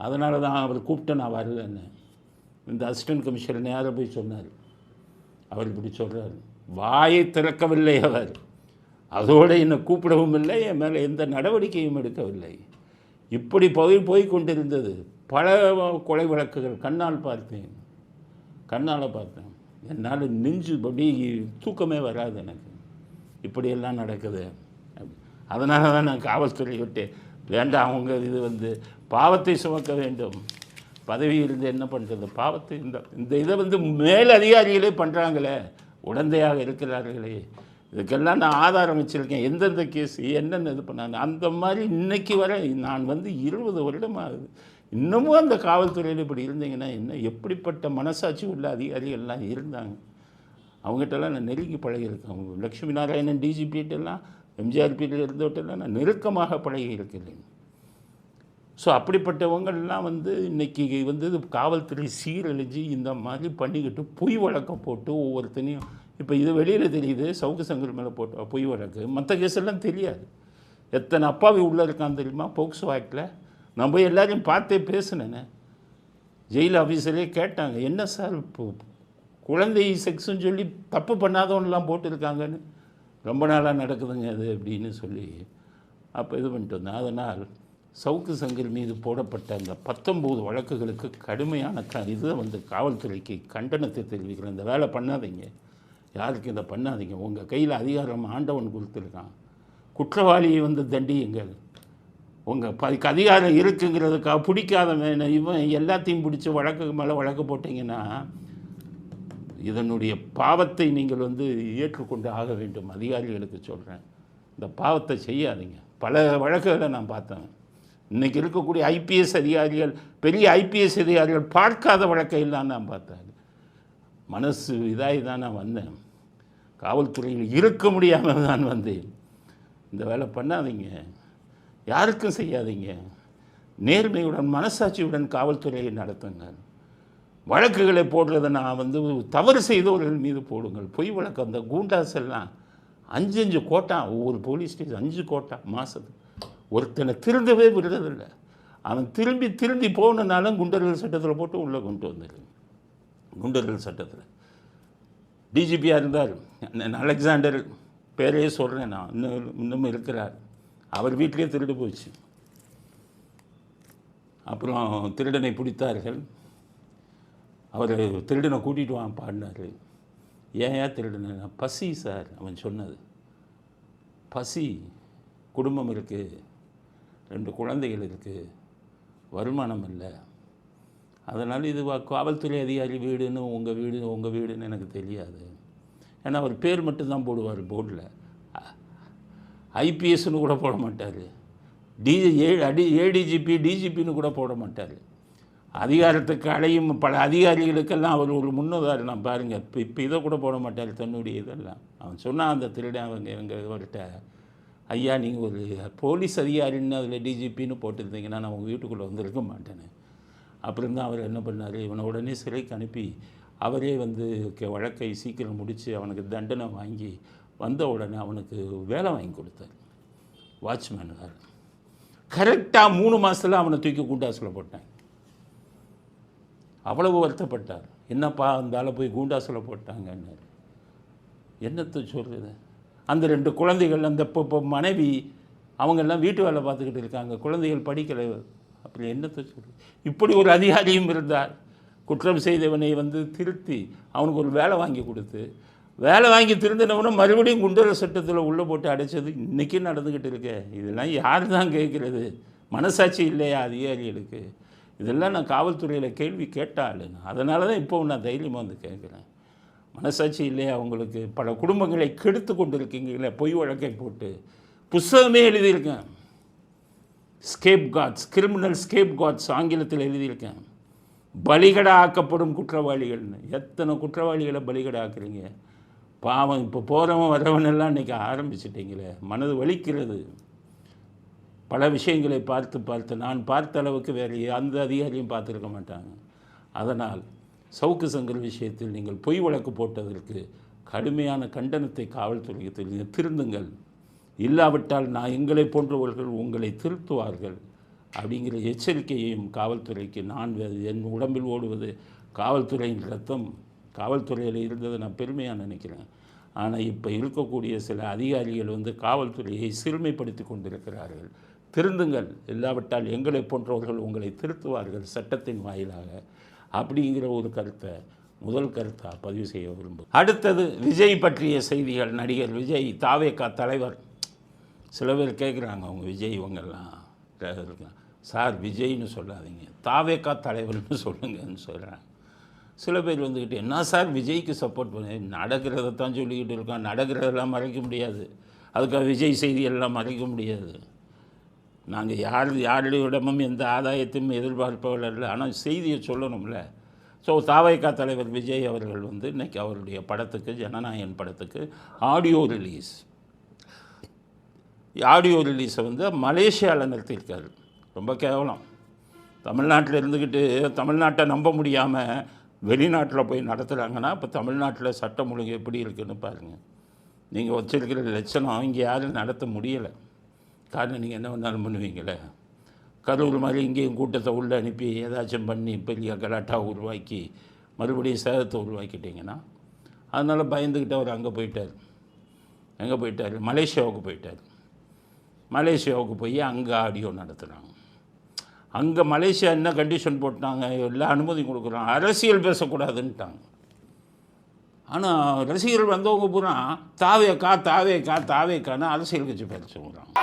அதனால தான் அவர் கூப்பிட்டு நான் வரலன்னு. இந்த அசிஸ்டன்ட் கமிஷனர் நேராக போய் சொன்னார். அவர் இப்படி சொல்கிறார், வாயை திறக்கவில்லை அவர், அதோடு என்னை கூப்பிடவும் இல்லை, என் மேலே எந்த நடவடிக்கையும் எடுக்கவில்லை. இப்படி போய் கொண்டிருந்தது. பல கொலை வழக்குகள் கண்ணால் பார்த்தேன். என்னால் நெஞ்சு படி தூக்கமே வராது எனக்கு, இப்படியெல்லாம் நடக்குது. அதனால தான் நான் காவல்துறை விட்டு வேண்டாம், அவங்க இது வந்து பாவத்தை சுமக்க வேண்டும், பதவி இருந்து என்ன பண்ணுறது, பாவத்தை இந்த இதை வந்து மேல் அதிகாரிகளே பண்ணுறாங்களே, உடந்தையாக இருக்கிறார்களே, இதுக்கெல்லாம் நான் ஆதாரம் வச்சுருக்கேன், எந்தெந்த கேஸ் என்னென்ன இது பண்ணாங்க. அந்த மாதிரி இன்றைக்கி வர நான் வந்து 20 வருடம் ஆகுது. இன்னமும் அந்த காவல்துறையில் இப்படி இருந்தீங்கன்னா என்ன, எப்படிப்பட்ட மனசாட்சி உள்ள அதிகாரிகள்லாம் இருந்தாங்க. அவங்ககிட்டலாம் நான் நெருங்கி பழகியிருக்கேன். அவங்க லட்சுமி நாராயணன் டிஜிபிகிட்டெல்லாம், எம்ஜிஆர் பீரியட் இருந்தவட்டெல்லாம் நான் நெருக்கமாக பழகியிருக்கிறேன். ஸோ அப்படிப்பட்டவங்கள்லாம் வந்து இன்றைக்கி வந்து காவல்துறை சீரழிஞ்சு இந்த மாதிரி பண்ணிக்கிட்டு பொய் வழக்கம் போட்டு ஒவ்வொருத்தனையும், இப்போ இது வெளியில் தெரியுது, சவுக்கு சங்கர் மேலே போட்ட பொய் வழக்கு, மற்ற கேஸெல்லாம் தெரியாது. எத்தனை அப்பாவி உள்ளே இருக்கான்னு தெரியுமா போக்சோ ஆக்டில். நான் போய் எல்லாரையும் பார்த்தே பேசினேன்னு. ஜெயில் ஆஃபீஸரே கேட்டாங்க, என்ன சார் இப்போ குழந்தை செக்ஸுன்னு சொல்லி தப்பு பண்ணாதவன்லாம் போட்டிருக்காங்கன்னு. ரொம்ப நாளாக நடக்குதுங்க அது அப்படின்னு சொல்லி அப்போ இது பண்ணிட்டு வந்தேன். அதனால் சவுக்கு சங்கர் மீது போடப்பட்ட அந்த 19 வழக்குகளுக்கு கடுமையான இதை வந்து காவல்துறைக்கு கண்டனத்தை தெரிவிக்கிறேன். இந்த வேலை பண்ணாதீங்க, யாருக்கு இதை பண்ணாதீங்க. உங்கள் கையில் அதிகாரம் ஆண்டவன் கொடுத்துருக்கான். குற்றவாளியை வந்து தண்டியுங்கள். உங்கள் அதிகாரம் இருக்குங்கிறதுக்காக பிடிக்காதவன் இவன் எல்லாத்தையும் பிடிச்சி வழக்கு மேலே வழக்கு போட்டிங்கன்னா இதனுடைய பாவத்தை நீங்கள் வந்து ஏற்றுக்கொண்டு ஆக வேண்டும். அதிகாரிகளுக்கு சொல்கிறேன், இந்த பாவத்தை செய்யாதீங்க. பல வழக்குகளை நான் பார்த்தேன். இன்றைக்கி இருக்கக்கூடிய ஐபிஎஸ் அதிகாரிகள், பெரிய ஐபிஎஸ் அதிகாரிகள் பார்க்காத வழக்கையெல்லாம் நான் பார்த்தேன். மனசு இதாகி தான் நான் வந்தேன். காவல்துறையில் இருக்க முடியாமல் தான் வந்தேன். இந்த வேலை பண்ணாதீங்க, யாருக்கும் செய்யாதீங்க. நேர்மையுடன் மனசாட்சியுடன் காவல்துறையை நடத்துங்க. வழக்குகளை போடுறதை நான் வந்து தவறு செய்தவர்கள் மீது போடுங்கள். பொய் வழக்கு, அந்த கூண்டாஸ் எல்லாம் 5 கோட்டா, ஒவ்வொரு போலீஸ் ஸ்டேஷன் 5 கோட்டா மாதத்துக்கு. ஒருத்தனை திருந்தவே விடுறதில்லை. அவன் திரும்பி போகணுன்னாலும் குண்டர்கள் சட்டத்தில் போட்டு உள்ளே கொண்டு வந்துடுங்க. குண்டர்கள் சட்டத்தில் டிஜிபியாக இருந்தார் அலெக்சாண்டர், பேரையே சொல்கிறேன் நான், இன்னும் இருக்கிறார். அவர் வீட்டிலே திருடு போச்சு. அப்புறம் திருடனை பிடித்தார்கள். அவர் திருடனை கூட்டிகிட்டு வாங்க பாடினார். ஏன் திருடனை? பசி சார் அவன் சொன்னது. பசி, குடும்பம் இருக்குது, 2 குழந்தைகள் இருக்குது, வருமானம் இல்லை. அதனால் இது காவல்துறை அதிகாரி வீடுன்னு உங்கள் வீடுன்னு எனக்கு தெரியாது. ஏன்னா அவர் பேர் மட்டும்தான் போடுவார் போர்டில். ஐபிஎஸ்ன்னு கூட போட மாட்டார். ஏடிஜிபி டிஜிபின்னு கூட போட மாட்டார். அதிகாரத்துக்கு அடையும் பல அதிகாரிகளுக்கெல்லாம் அவர் ஒரு முன்னுதாரணம் பாருங்கள். இப்போ இதை கூட போட மாட்டார் தன்னுடைய இதெல்லாம். அவன் சொன்னான் அந்த திருடன் அவங்க எங்கள்கிட்ட, ஐயா நீங்கள் ஒரு போலீஸ் அதிகாரின்னு அதில் டிஜிபின்னு போட்டிருந்தீங்கன்னா நான் உங்கள் வீட்டுக்குள்ளே வந்திருக்க மாட்டேன்னு. அப்புறம் தான் அவர் என்ன பண்ணார், இவனை உடனே சிறைக்கு அனுப்பி அவரே வந்து வழக்கை சீக்கிரம் முடித்து அவனுக்கு தண்டனை வாங்கி வந்த உடனே அவனுக்கு வேலை வாங்கி கொடுத்தார். வாட்ச்மேன் வேறு. கரெக்டாக 3 மாதத்தில் அவனை தூக்கி கூண்டாசில் போட்டாங்க. அவ்வளவு வருத்தப்பட்டார். என்னப்பா அந்த ஆளை போய் கூண்டாசில் போட்டாங்கன்னு. என்னத்தை சொல்கிறது? அந்த 2 குழந்தைகள், அந்த இப்போ மனைவி, அவங்கெல்லாம் வீட்டு வேலை பார்த்துக்கிட்டு இருக்காங்க, குழந்தைகள் படிக்கலை. அப்படி என்னத்தை சொல்கிறது? இப்படி ஒரு அதிகாரியும் இருந்தார். குற்றம் செய்தவனை வந்து திருத்தி அவனுக்கு ஒரு வேலை வாங்கி கொடுத்து, வேலை வாங்கி திருந்தினவனை மறுபடியும் குண்டர சட்டத்தில் உள்ளே போட்டு அடைச்சது இன்றைக்கும் நடந்துக்கிட்டு இருக்க. இதெல்லாம் யார் தான் கேட்குறது? மனசாட்சி இல்லையா அதிகாரிகளுக்கு? இதெல்லாம் நான் காவல்துறையில் கேள்வி கேட்டாலும், அதனால தான் இப்போ நான் தைரியமாக வந்து கேட்குறேன். மனசாட்சி இல்லையா அவங்களுக்கு? பல குடும்பங்களை கெடுத்து கொண்டு இருக்கீங்களே பொய் வழக்கை போட்டு. புஸ்தகமே எழுதியிருக்கேன், scapegoats, criminal scapegoats ஆங்கிலத்தில் எழுதியிருக்கேன். பலிகடை ஆக்கப்படும் குற்றவாளிகள்னு. எத்தனை குற்றவாளிகளை பலிகடை ஆக்குறீங்க? பாவம், இப்போ போகிறவன் வரவனெல்லாம் இன்றைக்கி ஆரம்பிச்சிட்டிங்களே, மனது வலிக்கிறது. பல விஷயங்களை பார்த்து பார்த்து நான் பார்த்த அளவுக்கு வேறு அந்த அதிகாரியும் பார்த்துருக்க மாட்டாங்க. அதனால் சவுக்கு சங்கர் விஷயத்தில் நீங்கள் பொய் வழக்கு போட்டதற்கு கடுமையான கண்டனத்தை காவல்துறைக்கு தெரிவிங்க. திருந்துங்கள், இல்லாவிட்டால் நான் எங்களை போன்றவர்கள் உங்களை திருத்துவார்கள் அப்படிங்கிற எச்சரிக்கையையும் காவல்துறைக்கு நான் என் உடம்பில் ஓடுவது காவல்துறையின் ரத்தம். காவல்துறையில் இருந்ததை நான் பெருமையாக நினைக்கிறேன். ஆனால் இப்போ இருக்கக்கூடிய சில அதிகாரிகள் வந்து காவல்துறையை சிறுமைப்படுத்தி கொண்டிருக்கிறார்கள். திருந்துங்கள், இல்லாவிட்டால் எங்களை போன்றவர்கள் உங்களை திருத்துவார்கள் சட்டத்தின் வாயிலாக அப்படிங்கிற ஒரு கருத்தை முதல் கருத்தாக பதிவு செய்ய விரும்பும். அடுத்தது விஜய் பற்றிய செய்திகள். நடிகர் விஜய் தாவேகா தலைவர். சில பேர் கேட்குறாங்க, அவங்க விஜய் இவங்கெல்லாம் சார் விஜய்னு சொல்லாதீங்க, தாவேகா தலைவர்னு சொல்லுங்கன்னு சொல்கிறாங்க. சில பேர் வந்துக்கிட்டு என்ன சார் விஜய்க்கு சப்போர்ட் பண்ணி நடக்கிறதான் சொல்லிக்கிட்டு இருக்கோம். நடக்கிறதெல்லாம் மறைக்க முடியாது, அதுக்காக விஜய் செய்தியெல்லாம் மறைக்க முடியாது. நாங்கள் யாரிடமும் எந்த ஆதாயத்தையும் எதிர்பார்ப்பவர்கள் இல்லை, ஆனால் செய்தியை சொல்லணும்ல. ஸோ தாவேகா தலைவர் விஜய் அவர்கள் வந்து இன்றைக்கி அவருடைய படத்துக்கு, ஜனநாயகன் படத்துக்கு ஆடியோ ரிலீஸை வந்து மலேசியாவில் நிறுத்தியிருக்காரு. ரொம்ப கேவலம். தமிழ்நாட்டில் இருந்துக்கிட்டு தமிழ்நாட்டை நம்ப முடியாமல் வெளிநாட்டில் போய் நடத்துகிறாங்கன்னா இப்போ தமிழ்நாட்டில் சட்டம் ஒழுங்கு எப்படி இருக்குதுன்னு பாருங்கள். நீங்கள் வச்சிருக்கிற லட்சணம் இங்கே யாரும் நடத்த முடியலை. காரணம் நீங்கள் என்ன வேணாலும் பண்ணுவீங்களே. கரூர் மாதிரி இங்கேயும் கூட்டத்தை உள்ளே அனுப்பி ஏதாச்சும் பண்ணி பெரிய கலாட்டா உருவாக்கி மறுபடியும் சேதத்தை உருவாக்கிட்டிங்கன்னா, அதனால் பயந்துக்கிட்டு அவர் அங்கே போயிட்டார். எங்கே போயிட்டார்? மலேசியாவுக்கு போயிட்டார். மலேசியாவுக்கு போய் அங்கே ஆடியோ நடத்துகிறாங்க. அங்கே மலேசியா என்ன கண்டிஷன் போட்டாங்க? எல்லா அனுமதி கொடுக்குறாங்க, அரசியல் பேசக்கூடாதுன்ட்டாங்க. ஆனால் ரசிகர்கள் வந்தவங்க பூரா தாவேக்கான்னு அரசியல் கட்சி பேச சொல்கிறாங்க.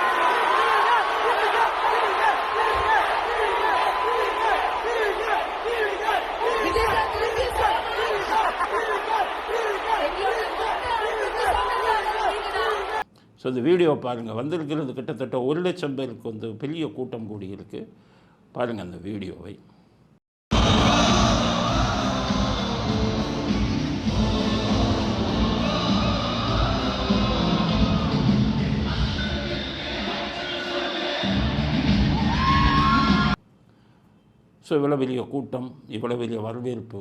ஸோ இந்த வீடியோ பாருங்கள். வந்திருக்கிறது கிட்டத்தட்ட 1,00,000 பேருக்கு வந்து பெரிய கூட்டம் கூடியிருக்கு. பாருங்கள் அந்த வீடியோவை. ஸோ இவ்வளோ பெரிய கூட்டம், இவ்வளோ பெரிய வரவேற்பு.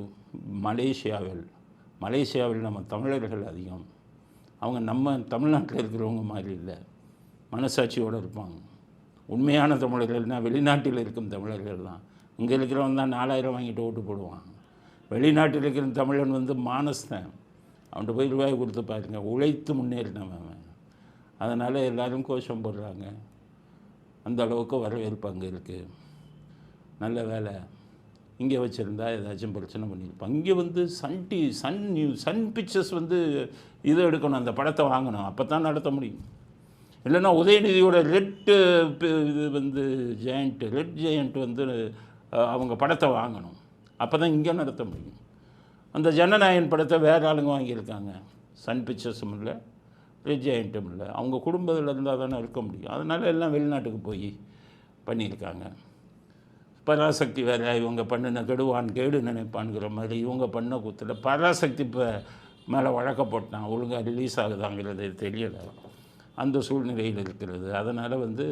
மலேசியாவில் நம்ம தமிழர்கள் அதிகம். அவங்க நம்ம தமிழ்நாட்டில் இருக்கிறவங்க மாதிரி இல்லை, மனசாட்சியோடு இருப்பாங்க. உண்மையான தமிழர்கள்னால் வெளிநாட்டில் இருக்கும் தமிழர்கள் தான். இங்கே இருக்கிறவன் தான் 4,000 வாங்கிட்டு ஓட்டு போடுவாங்க. வெளிநாட்டில் இருக்கிற தமிழன் வந்து மானஸ்தான். அவன்கிட்ட போய் ரூபாய் கொடுத்து பாருங்க, உழைத்து முன்னேறினவன். அதனால் எல்லோரும் கோஷம் போடுறாங்க. அந்த அளவுக்கு வரவேற்பு அங்கே இருக்குது. நல்ல வேலை, இங்கே வச்சுருந்தா ஏதாச்சும் பிரச்சனை பண்ணியிருப்பாங்க. இங்கே வந்து சன் பிக்சர்ஸ் வந்து இதை எடுக்கணும், அந்த படத்தை வாங்கணும், அப்போ தான் நடத்த முடியும். இல்லைன்னா உதயநிதியோட ரெட் ஜெயண்ட் வந்து அவங்க படத்தை வாங்கணும், அப்போ தான் இங்கே நடத்த முடியும். அந்த ஜனநாயகன் படத்தை வேறு ஆளுங்க வாங்கியிருக்காங்க. சன் பிக்சர்ஸும் இல்லை, ரெட் ஜெயண்ட்டும் இல்லை. அவங்க குடும்பத்தில் இருந்தால் தானே இருக்க முடியும். அதனால் எல்லாம் வெளிநாட்டுக்கு போய் பண்ணியிருக்காங்க. பராசக்தி வேறு இவங்க பண்ணின கெடுவான் கேடு நினைப்பான்கிற மாதிரி இவங்க பண்ண கூத்தில் பராசக்தி இப்போ மேலே வழக்க போட்டான். ஒழுங்காக ரிலீஸ் ஆகுதாங்கிறது தெரியலை. அந்த சூழ்நிலையில் இருக்கிறது. அதனால் வந்து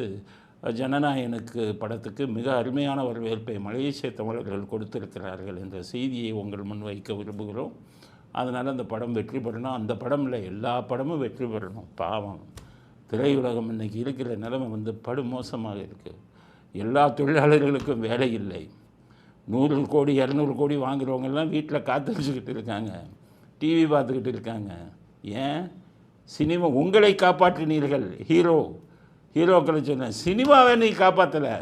ஜனநாயகனுக்கு படத்துக்கு மிக அருமையான வரவேற்பை மலேசிய தமிழர்கள் கொடுத்திருக்கிறார்கள் என்ற செய்தியை உங்கள் முன் வைக்க விரும்புகிறோம். அதனால் அந்த படம் வெற்றி பெறணும். அந்த படம் இல்லை, எல்லா படமும் வெற்றி பெறணும். பாவம், திரையுலகம் இன்றைக்கி இருக்கிற நிலைமை வந்து படுமோசமாக இருக்குது. எல்லா தொழிலாளர்களுக்கும் வேலை இல்லை. 100 கோடி 200 கோடி வாங்குறவங்கெல்லாம் வீட்டில் காத்து வச்சுக்கிட்டு இருக்காங்க, டிவி பார்த்துக்கிட்டு இருக்காங்க. ஏன்? சினிமா உங்களை காப்பாற்றினீர்கள். ஹீரோக்களை சொன்ன சினிமாவை நீ காப்பாற்றலை.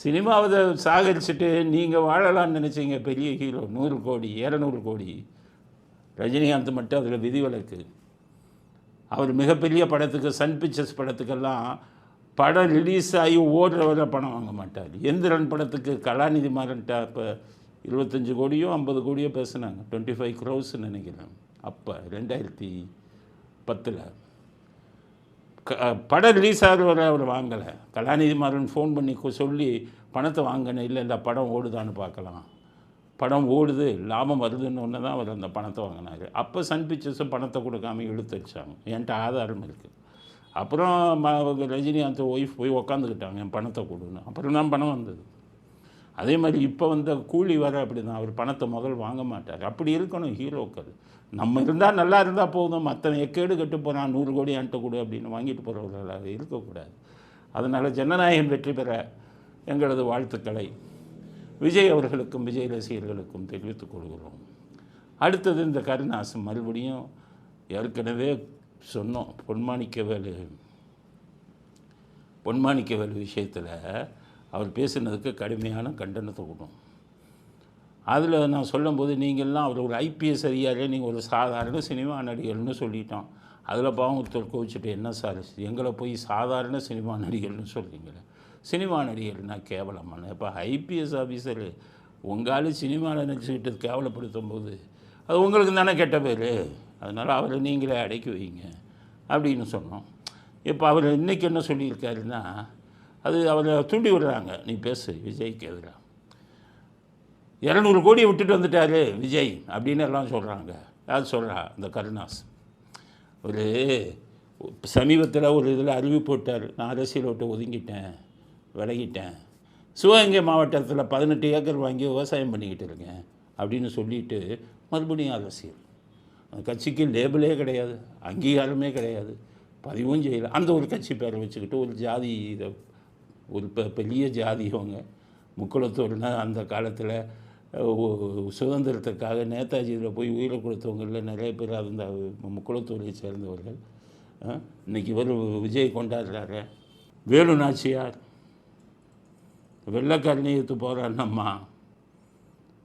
சினிமாவை சாகரிச்சுட்டு நீங்கள் வாழலாம்னு நினச்சிங்க பெரிய ஹீரோ 100 கோடி 200 கோடி. ரஜினிகாந்த் மட்டும் அதில் விதிவிலக்கு. அவர் மிகப்பெரிய படத்துக்கு சன் பிக்சர்ஸ் படத்துக்கெல்லாம் படம் ரிலீஸ் ஆகி ஓடுற வரை பணம் வாங்க மாட்டார். எந்திரன் படத்துக்கு கலாநிதி மாறன்ட்டா இப்போ 25 கோடியோ 50 கோடியோ பேசுனாங்க, 25 crores நினைக்கிறேன். அப்போ 2010 படம் ரிலீஸ் ஆகிற வரை அவர் வாங்கலை. கலாநிதி மாறன் ஃபோன் பண்ணி சொல்லி பணத்தை வாங்கினேன். இல்லை படம் ஓடுதான்னு பார்க்கலாம். படம் ஓடுது, லாபம் வருதுன்னு ஒன்று தான் அவர் அந்த பணத்தை வாங்கினார். அப்போ சன் பிக்சர்ஸும் பணத்தை கொடுக்காம இழுத்து வச்சாங்க. என்கிட்ட ஆதாரம் இருக்குது. அப்புறம் ரஜினிகாந்த் ஒய்ஃப் போய் உக்காந்துக்கிட்டாங்க, என் பணத்தை கொடுன்னு. அப்புறம் தான் பணம் வந்தது. அதே மாதிரி இப்போ வந்த கூலி வர அப்படி தான். அவர் பணத்தை முதல் வாங்க மாட்டார். அப்படி இருக்கணும் ஹீரோக்கள். நம்ம இருந்தால் நல்லா இருந்தால் போதும், மற்றவன் எக்கேடு கட்டு போகிறான் 100 கோடி என்கிட்ட கொடு அப்படின்னு வாங்கிட்டு போகிறவர்களாக இருக்கக்கூடாது. அதனால் ஜனநாயகம் வெற்றி பெற எங்களது வாழ்த்துக்களை விஜய் அவர்களுக்கும் விஜய் ரசிகர்களுக்கும் தெரிவித்துக் கொள்கிறோம். அடுத்தது இந்த கருணாசு மறுபடியும் ஏற்கனவே சொன்னோம், பொன்மாணிக்கவேல் விஷயத்தில் அவர் பேசினதுக்கு கடுமையான கண்டனத்தை கொடுக்கும். அதில் நான் சொல்லும்போது நீங்கள்லாம் அவர் ஒரு ஐபிஎஸ் அதிகாரி, நீங்கள் ஒரு சாதாரண சினிமா நடிகர்னு சொல்லிட்டோம். அதில் பாவம் ஒருத்தர் கோவிச்சுட்டு, என்ன சார் எங்களை போய் சாதாரண சினிமா நடிகர்னு சொல்கிறீங்களே, சினிமா நடிகர்னா கேவலமான. இப்போ ஐபிஎஸ் ஆஃபீஸரு உங்களால் சினிமாவில் நடிச்சுக்கிட்டு கேவலப்படுத்தும் போது அது உங்களுக்கு தானே கெட்ட பேர். அதனால் அவரை நீங்களே அடக்கி வைங்க அப்படின்னு சொன்னோம். இப்போ அவர் இன்றைக்கி என்ன சொல்லியிருக்காருன்னா, அது அவரை தூண்டி விடுறாங்க, நீ பேசு விஜய்க்கு எதிராக. 200 கோடியை விட்டுட்டு வந்துட்டார் விஜய் அப்படின்னு எல்லாம் சொல்கிறாங்க. யார் சொல்கிறா? இந்த கருணாஸ். ஒரு சமீபத்தில் ஒரு இதில் அறிவிப்பு போட்டார், நான் அரசியல் விட்டு ஒதுங்கிட்டேன், விலகிட்டேன், சிவகங்கை மாவட்டத்தில் 18 ஏக்கர் வாங்கி விவசாயம் பண்ணிக்கிட்டு இருக்கேன் அப்படின்னு சொல்லிட்டு மறுபடியும் அரசியல். அந்த கட்சிக்கு லேபிளே கிடையாது, அங்கீகாரமே கிடையாது, பதிவும் செய்யலை. அந்த ஒரு கட்சி பேரை வச்சுக்கிட்டு ஒரு ஜாதி, இதை ஒரு பெரிய ஜாதி அவங்க முக்குளத்தூர்னா அந்த காலத்தில் சுதந்திரத்துக்காக நேதாஜியில் போய் உயிரை கொடுத்தவங்களில் நிறைய பேர் அந்த முக்குளத்தூரை சேர்ந்தவர்கள். இன்றைக்கி இவர் விஜய் கொண்டாடுறாரு. வேலு நாச்சியார் வெள்ளைக்காரனை எடுத்து போகிறாருன்னம்மா,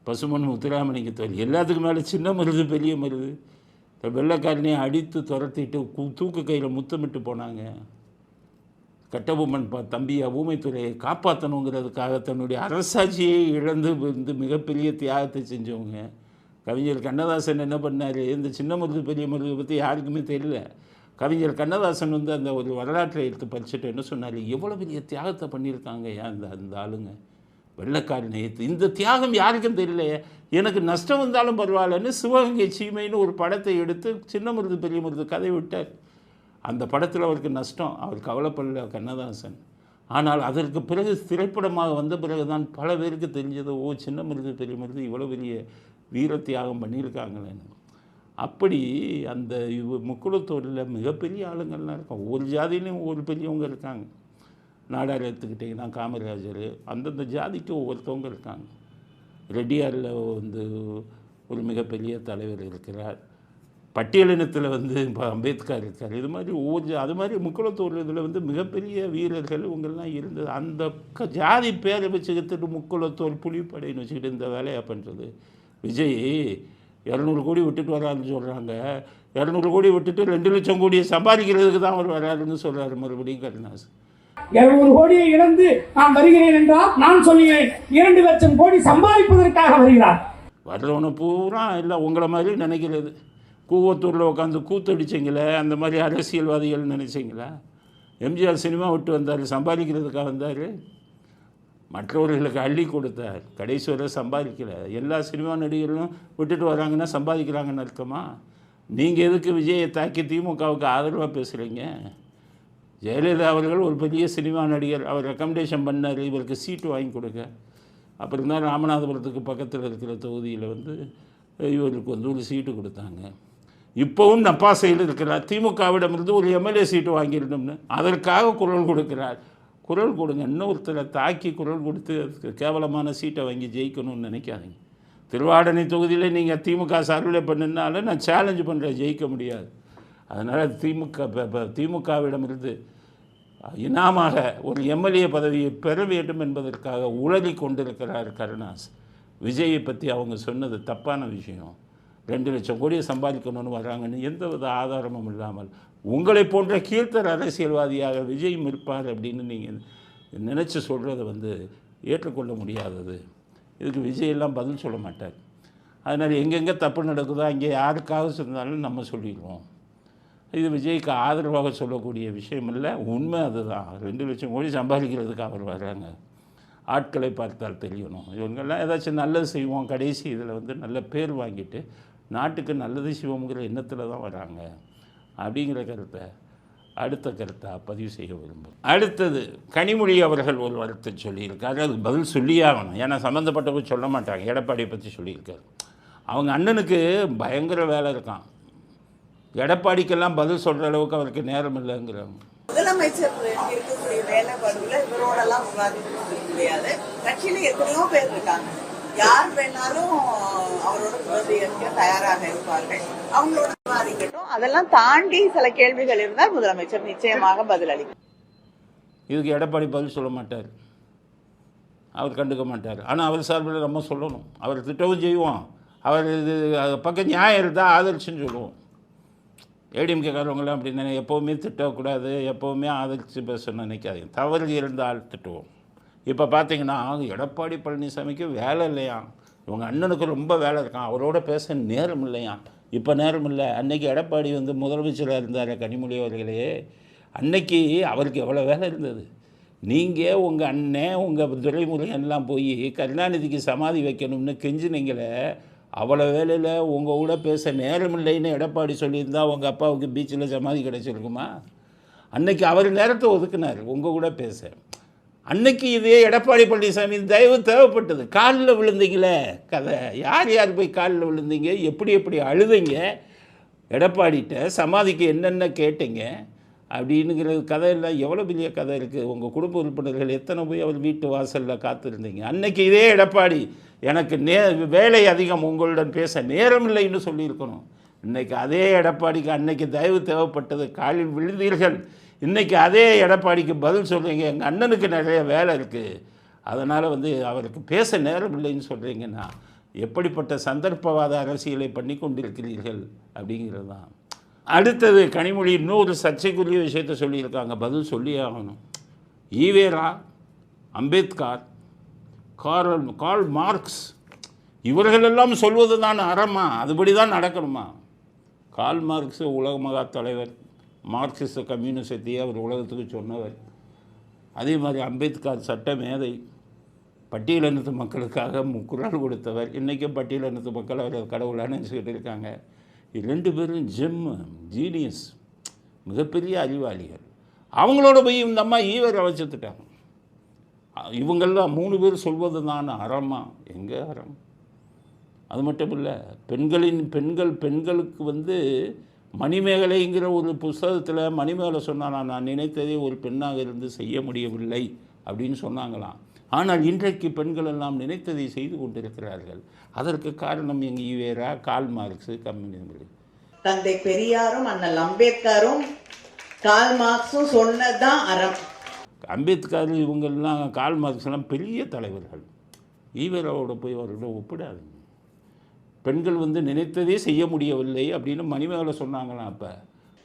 பசுமன் முத்துராமலிங்க தோல் எல்லாத்துக்கும் மேலே சின்ன மருது பெரிய மருது வெள்ளைக்காரனையை அடித்து துரத்திட்டு தூக்கு கையில் முத்தமிட்டு போனாங்க. கட்டபொம்மன் தம்பியை ஊமைத்துறையை காப்பாற்றணுங்கிறதுக்காக தன்னுடைய அரசாட்சியை இழந்து வந்து மிகப்பெரிய தியாகத்தை செஞ்சவங்க. கவிஞர் கண்ணதாசன் என்ன பண்ணார்? இந்த சின்ன மருது பெரிய மருது பற்றி யாருக்குமே தெரியல. கவிஞர் கண்ணதாசன் வந்து அந்த ஒரு வரலாற்றை எடுத்து படிச்சுட்டு என்ன சொன்னார், எவ்வளோ பெரிய தியாகத்தை பண்ணியிருக்காங்க அந்த ஆளுங்க வெள்ளைக்காரனை. இந்த தியாகம் யாருக்கும் தெரியலையே, எனக்கு நஷ்டம் வந்தாலும் பரவாயில்லன்னு சிவகங்கை சீமைன்னு ஒரு படத்தை எடுத்து சின்ன மருது பெரிய மருது கதை விட்டார். அந்த படத்தில் அவருக்கு நஷ்டம், அவர் கவலைப்படல கண்ணதாசன். ஆனால் அதற்கு பிறகு திரைப்படமாக வந்த பிறகு தான் பல பேருக்கு தெரிஞ்சது, ஓ சின்ன மருது பெரிய மருது இவ்வளோ பெரிய வீர தியாகம் பண்ணியிருக்காங்களேன்னு. அப்படி அந்த முக்குளத்தூரில் மிகப்பெரிய ஆளுங்கள்லாம் இருக்காங்க. ஒவ்வொரு ஜாதியிலையும் ஒவ்வொரு பெரியவங்க இருக்காங்க. நாடார் எடுத்துக்கிட்டிங்கன்னா காமராஜர், அந்தந்த ஜாதிக்கு ஒவ்வொருத்தவங்க இருக்காங்க. ரெட்டியாரில் வந்து ஒரு மிகப்பெரிய தலைவர் இருக்கிறார். பட்டியலினத்தில் வந்து இப்போ அம்பேத்கர் இருக்கார். இது மாதிரி அது மாதிரி முக்குளத்தூர் இதில் வந்து மிகப்பெரிய வீரர்கள் இவங்கெல்லாம் இருந்தது. அந்த ஜாதி பேரை வச்சுக்கிட்டு முக்குளத்தூர் புலிப்படைன்னு வச்சுக்கிட்டு இந்த வேலையை பண்ணுறது. விஜய் 200 கோடி விட்டுட்டு வராருன்னு சொல்கிறாங்க. 200 கோடி விட்டுட்டு 2 லட்சம் கோடியை சம்பாதிக்கிறதுக்கு தான் அவர் வராருன்னு சொல்கிறார் மறுபடியும் கருணாஸ். 200 கோடியை இழந்து நான் வருகிறேன் என்றால் நான் சொல்லுகிறேன் 2 லட்சம் கோடி சம்பாதிப்பதற்காக வருகிறார். வர்றவனை பூரா இல்லை உங்களை மாதிரி நினைக்கிறது. கூவத்தூரில் உட்காந்து கூத்தடிச்சிங்களே அந்த மாதிரி அரசியல்வாதிகள் நினைச்சிங்களா? எம்ஜிஆர் சினிமா விட்டு வந்தார், சம்பாதிக்கிறதுக்காக வந்தார், மற்றவர்களுக்கு அள்ளி கொடுத்தார், கடைசி வரை சம்பாதிக்கலை. எல்லா சினிமா நடிகர்களும் விட்டுட்டு வராங்கன்னா சம்பாதிக்கிறாங்கன்னு அர்த்தமா? நீங்கள் எதுக்கு விஜயை தாக்கி திமுகவுக்கு ஆதரவாக பேசுகிறீங்க? ஜெயலலிதா அவர்கள் ஒரு பெரிய சினிமா நடிகர், அவர் ரெக்கமெண்டேஷன் பண்ணார் இவருக்கு சீட்டு வாங்கி கொடுக்க. அப்புறம் தான் ராமநாதபுரத்துக்கு பக்கத்தில் இருக்கிற தொகுதியில் வந்து இவருக்கு வந்து ஒரு சீட்டு கொடுத்தாங்க. இப்போவும் நப்பாசையில் இருக்கிறார். திமுகவிடமிருந்து ஒரு எம்எல்ஏ சீட்டு வாங்கிடணும்னு அதற்காக குரல் கொடுக்கிறார். குரல் கொடுங்க. இன்னொருத்தரை தாக்கி குரல் கொடுத்து கேவலமான சீட்டை வாங்கி ஜெயிக்கணும்னு நினைக்காதீங்க. திருவாடனை தொகுதியில் நீங்கள் திமுக சார்பில் பண்ணினாலும் நான் சேலஞ்சு பண்ணுறேன், ஜெயிக்க முடியாது. அதனால் திமுகவிடமிருந்து இனாமாக ஒரு எம்எல்ஏ பதவியை பெற வேண்டும் என்பதற்காக உளறி கொண்டிருக்கிறார் கருணாஸ். விஜயை பற்றி அவங்க சொன்னது தப்பான விஷயம். 2 லட்சம் கோடியை சம்பாதிக்கணும்னு வர்றாங்கன்னு எந்த வித ஆதாரமும் இல்லாமல் உங்களை போன்ற கீழ்த்தர அரசியல்வாதியாக விஜய் இருப்பார் அப்படின்னு நீங்கள் நினச்சி சொல்கிறத வந்து ஏற்றுக்கொள்ள முடியாதது. இதுக்கு விஜயெல்லாம் பதில் சொல்ல மாட்டார். அதனால் எங்கெங்கே தப்பு நடக்குதோ அங்கே யாருக்காக சொன்னாலும் நம்ம சொல்லிடுவோம். இது விஜய்க்கு ஆதரவாக சொல்லக்கூடிய விஷயம் இல்லை, உண்மை அதுதான். 2 லட்சம் கோடி சம்பாதிக்கிறதுக்கு அவர் வர்றாங்க. ஆட்களை பார்த்தால் தெரியணும். இவங்கெல்லாம் ஏதாச்சும் நல்லது செய்வோம், கடைசி இதில் வந்து நல்ல பேர் வாங்கிட்டு நாட்டுக்கு நல்லது செய்வோங்கிற எண்ணத்தில் தான் வராங்க அப்படிங்கிற கருத்தை அடுத்த கருத்தாக பதிவு செய்ய விரும்புகிறேன். அடுத்தது கனிமொழி அவர்கள் ஒரு வார்த்தை சொல்லியிருக்காரு. அதுக்கு பதில் சொல்லியே ஆகணும். ஏன்னா சம்மந்தப்பட்டவங்க சொல்ல மாட்டாங்க. எடப்பாடியை பற்றி சொல்லியிருக்காரு. அவங்க அண்ணனுக்கு பயங்கர வேலை இருக்கான். எடப்பாடிக்கெல்லாம் பதில் சொல்கிற அளவுக்கு அவருக்கு நேரம் இல்லைங்கிறாங்க. முதலமைச்சர் இருக்கக்கூடிய வேலைப்பாடுகளை இவரோடலாம் விவாதிக்க முடியாது. கட்சியில எத்தனையோ பேர் இருக்காங்க. யார் வேணாலும் அவரோட விவாதிக்க தயாராக இருப்பார்கள். அவங்களோட விவாதிக்கட்டும். அதெல்லாம் தாண்டி சில கேள்விகள் இருந்தால் முதலமைச்சர் நிச்சயமாக பதில் அளிக்கும். இதுக்கு எடப்பாடி பதில் சொல்ல மாட்டார், அவர் கண்டுக்க மாட்டார். ஆனால் அவர் சார்பில் நம்ம சொல்லணும். அவர் திட்டவும் செய்வோம். அவர் இது பக்கம் நியாயம் இருந்தால் ஆதரிச்சுன்னு சொல்லுவோம். ஏடிஎம்கே காரவங்களாம் அப்படின்னு எப்போவுமே திட்டக்கூடாது, எப்போவுமே ஆதரித்து பேச நினைக்காதீங்க. தவறு இருந்தால் திட்டுவோம். இப்போ பார்த்தீங்கன்னா எடப்பாடி பழனிசாமிக்கு வேலை இல்லையா, இவங்க அண்ணனுக்கு ரொம்ப வேலை இருக்கான், அவரோட பேச நேரம் இல்லையா. இப்போ நேரம் இல்லை. அன்னைக்கு எடப்பாடி வந்து முதலமைச்சராக இருந்தார் கனிமொழி அவர்களே, அன்னைக்கு அவருக்கு எவ்வளோ வேலை இருந்தது. நீங்கள் உங்கள் அண்ணன் உங்கள் துரைமுருகன் எல்லாம் போய் கருணாநிதிக்கு சமாதி வைக்கணும்னு கெஞ்சினீங்களே, அவ்வளோ வேலையில் உங்கள் கூட பேச நேரம் இல்லைன்னு எடப்பாடி சொல்லியிருந்தா உங்கள் அப்பாவுக்கு பீச்சில் சமாதி கிடச்சிருக்குமா? அன்னைக்கு அவர் நேரத்தை ஒதுக்குனார் உங்கள் கூட பேச. அன்னைக்கு இதே எடப்பாடி பழனிசாமி தயவு தேவைப்பட்டது. காலில் விழுந்தீங்களே கதை. யார் யார் போய் காலில் விழுந்தீங்க, எப்படி எப்படி அழுதிங்க, எடப்பாடிகிட்ட சமாதிக்கு என்னென்ன கேட்டீங்க அப்படின்னுங்கிற கதையெல்லாம் எவ்வளோ பெரிய கதை இருக்குது. உங்கள் குடும்ப உறுப்பினர்கள் எத்தனை போய் அவர் வீட்டு வாசலில் காத்திருந்தீங்க. அன்னைக்கு இதே எடப்பாடி எனக்கு வேலை அதிகம், உங்களுடன் பேச நேரம் இல்லைன்னு சொல்லியிருக்கணும். இன்றைக்கி அதே எடப்பாடிக்கு அன்னைக்கு தயவு தேவைப்பட்டது, காலில் விழுந்தீர்கள். இன்றைக்கி அதே எடப்பாடிக்கு பதில் சொல்கிறீங்க, எங்கள் அண்ணனுக்கு நிறைய வேலை இருக்குது, அதனால் வந்து அவருக்கு பேச நேரம் இல்லைன்னு சொல்கிறீங்கன்னா எப்படிப்பட்ட சந்தர்ப்பவாத அரசியலை பண்ணி கொண்டிருக்கிறீர்கள் அப்படிங்கிறது தான். அடுத்தது கனிமொழி இன்னொரு சர்ச்சைக்குரிய விஷயத்தை சொல்லியிருக்காங்க, பதில் சொல்லி ஆகணும். ஈவேரா, அம்பேத்கர், கார்ல் மார்க்ஸ் இவர்களெல்லாம் சொல்வது தான் அறமா, அதுபடி தான் நடக்கணுமா? கார்ல் மார்க்ஸ் உலக மகா தலைவர், மார்க்சிஸ்ட கம்யூனிசத்தையே அவர் உலகத்துக்கு சொன்னவர். அதே மாதிரி அம்பேத்கர் சட்ட மேதை, பட்டியலினத்து மக்களுக்காக குரல் கொடுத்தவர். இன்றைக்கும் பட்டியலினத்து மக்கள் அவர் கடவுளான்னு நினச்சிக்கிட்டு இருக்காங்க. 2 பேரும் ஜீனியஸ், மிகப்பெரிய அறிவாளிகள். அவங்களோட போய் இந்த அம்மா ஈவரை வச்சுட்டாங்க. இவங்கெல்லாம் 3 பேர் சொல்வது தான் அறமா? எங்கே அறம்? அது மட்டும் இல்லை, பெண்களுக்கு வந்து மணிமேகலைங்கிற ஒரு புஸ்தகத்தில் மணிமேகலை சொன்னானா, நான் நினைத்ததே ஒரு பெண்ணாக இருந்து செய்ய முடியவில்லை அப்படின்னு சொன்னாங்களாம். ஆனால் இன்றைக்கு பெண்கள் எல்லாம் நினைத்ததை செய்து கொண்டிருக்கிறார்கள். அதற்கு காரணம் எங்கள் ஈவேரா, கார்ல் மார்க்ஸ், கம்யூனிசம். தந்தை பெரியாரும் அண்ணல் அம்பேத்கரும் கார்ல் மார்க்ஸும் சொன்னதுதான் அறம். அம்பேத்கர் இவங்கெல்லாம் கார்ல் மார்க்ஸ்லாம் பெரிய தலைவர்கள். ஈவேராவோட போய் அவர்களோட ஒப்பிடாதுங்க. பெண்கள் வந்து நினைத்ததே செய்ய முடியவில்லை அப்படின்னு மணிமேகலை சொன்னாங்களாம். அப்போ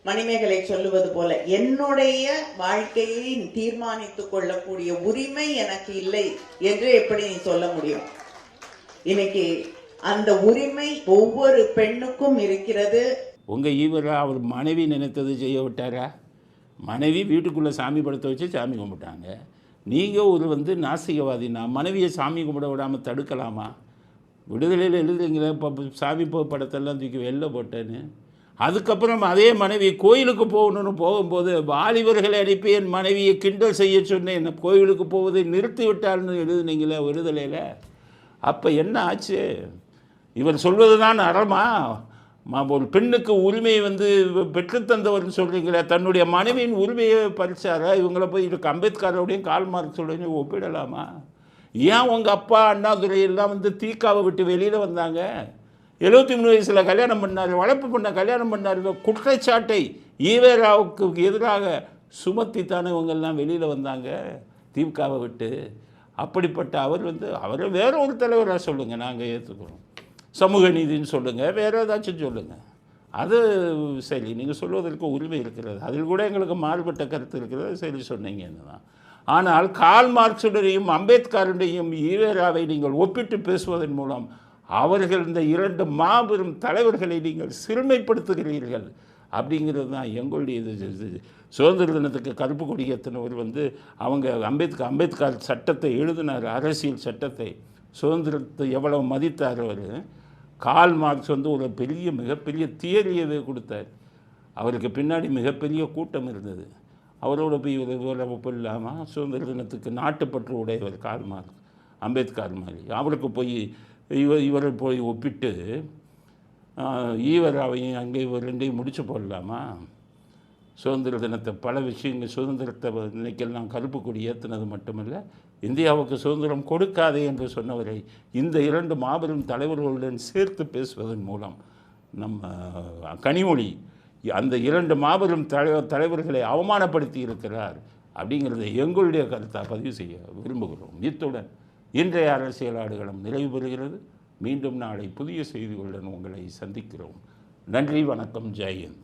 மணிமேகலை சொல்லுவது போல, என்னுடைய வாழ்க்கையை தீர்மானித்துக் கொள்ளக்கூடிய உரிமை எனக்கு இல்லை என்று எப்படி நீ சொல்ல முடியும்? இன்னைக்கு அந்த உரிமை ஒவ்வொரு பெண்ணுக்கும் இருக்கிறது. உங்கள் ஈவரா அவர் மனைவி நினைத்தது செய்ய விட்டாரா? மனைவி வீட்டுக்குள்ளே சாமி படத்தை வச்சு சாமி கும்பிட்டாங்க. நீங்கள் ஒரு வந்து நாஸ்திகவாதினா மனைவியை சாமி கும்பிட விடாமல் தடுக்கலாமா? விடுதலையில் எழுதுறீங்களே இப்போ சாமி படத்தெல்லாம் தூக்கி வெளில போட்டேன்னு. அதுக்கப்புறம் அதே மனைவி கோயிலுக்கு போகணுன்னு போகும்போது வாலிபர்களை அனுப்பி என் மனைவியை கிண்டல் செய்ய சொன்னேன், கோயிலுக்கு போவதை நிறுத்தி விட்டால்னு எழுதுனீங்களே விடுதலையில். அப்போ என்ன ஆச்சு? இவர் சொல்வது தான் அறமா? ஒரு பெண்ணுக்கு உரிமையை வந்து பெற்றுத்தந்தவர்னு சொல்கிறீங்களே, தன்னுடைய மனைவியின் உரிமையை பறிச்சாரா? இவங்களை போய் இதுக்கு அம்பேத்கரோடையும் கார்ல் மார்க்ஸோடையும் ஒப்பிடலாமா? ஏன் உங்கள் அப்பா அண்ணாதுரை எல்லாம் வந்து தீக்காவை விட்டு வெளியில் வந்தாங்க? 73 வயசில் கல்யாணம் பண்ணார், வளர்ப்பு பண்ண கல்யாணம் பண்ணார். குற்றச்சாட்டை ஈவேராவுக்கு எதிராக சுமத்தி தானே இவங்கெல்லாம் வெளியில் வந்தாங்க திமுகவை விட்டு. அப்படிப்பட்ட அவர் அவரை வேற ஒரு தலைவராக சொல்லுங்கள், நாங்கள் ஏற்றுக்கிறோம். சமூக நீதின்னு சொல்லுங்கள், வேறு ஏதாச்சும் சொல்லுங்கள், அது சரி, நீங்கள் சொல்வதற்கு உரிமை இருக்கிறது. அதில் கூட எங்களுக்கு மாறுபட்ட கருத்து இருக்கிறது, சரி சொன்னீங்கன்னு தான். ஆனால் கார்ல் மார்க்ஸுடனையும் அம்பேத்கருடையும் ஈவேராவை நீங்கள் ஒப்பிட்டு பேசுவதன் மூலம் அவர்கள் இந்த 2 மாபெரும் தலைவர்களை நீங்கள் சிறுமைப்படுத்துகிறீர்கள். அப்படிங்கிறது தான் எங்களுடைய இது. சுதந்திர தினத்துக்கு கருப்பு கொடி ஏற்றினவர் அவங்க அம்பேத்கர் சட்டத்தை எழுதினார், அரசியல் சட்டத்தை, சுதந்திரத்தை எவ்வளவு மதித்தார் அவர். கார்ல் மார்க்ஸ் ஒரு மிகப்பெரிய தியரியவே கொடுத்தார். அவருக்கு பின்னாடி மிகப்பெரிய கூட்டம் இருந்தது. அவரோட போய் ஒப்பிடலாமா? சுதந்திர தினத்துக்கு நாட்டுப்பற்று உடையவர் கார்ல் மார்க்ஸ், அம்பேத்கர் மாதிரி. அவருக்கு போய் இவரை போய் ஒப்பிட்டு ஈவராவையும் அங்கே இவர் 2ஐயும் முடிச்சு போடலாமா? சுதந்திர தினத்தை பல விஷயங்கள், சுதந்திரத்தை இன்னைக்கெல்லாம் கருப்பு கொடி ஏற்றினது மட்டுமல்ல, இந்தியாவுக்கு சுதந்திரம் கொடுக்காதே என்று சொன்னவரை இந்த 2 மாபெரும் தலைவர்களுடன் சேர்த்து பேசுவதன் மூலம் நம்ம கனிமொழி அந்த 2 மாபெரும் தலைவர்களை அவமானப்படுத்தி இருக்கிறார். அப்படிங்கிறத எங்களுடைய கருத்தாக பதிவு செய்ய விரும்புகிறோம். இத்துடன் இன்றைய அரசியல் ஆடுகளம் நிறைவு பெறுகிறது. மீண்டும் நாளை புதிய செய்திகளுடன் உங்களை சந்திக்கிறோம். நன்றி, வணக்கம், ஜெய் ஹிந்த்.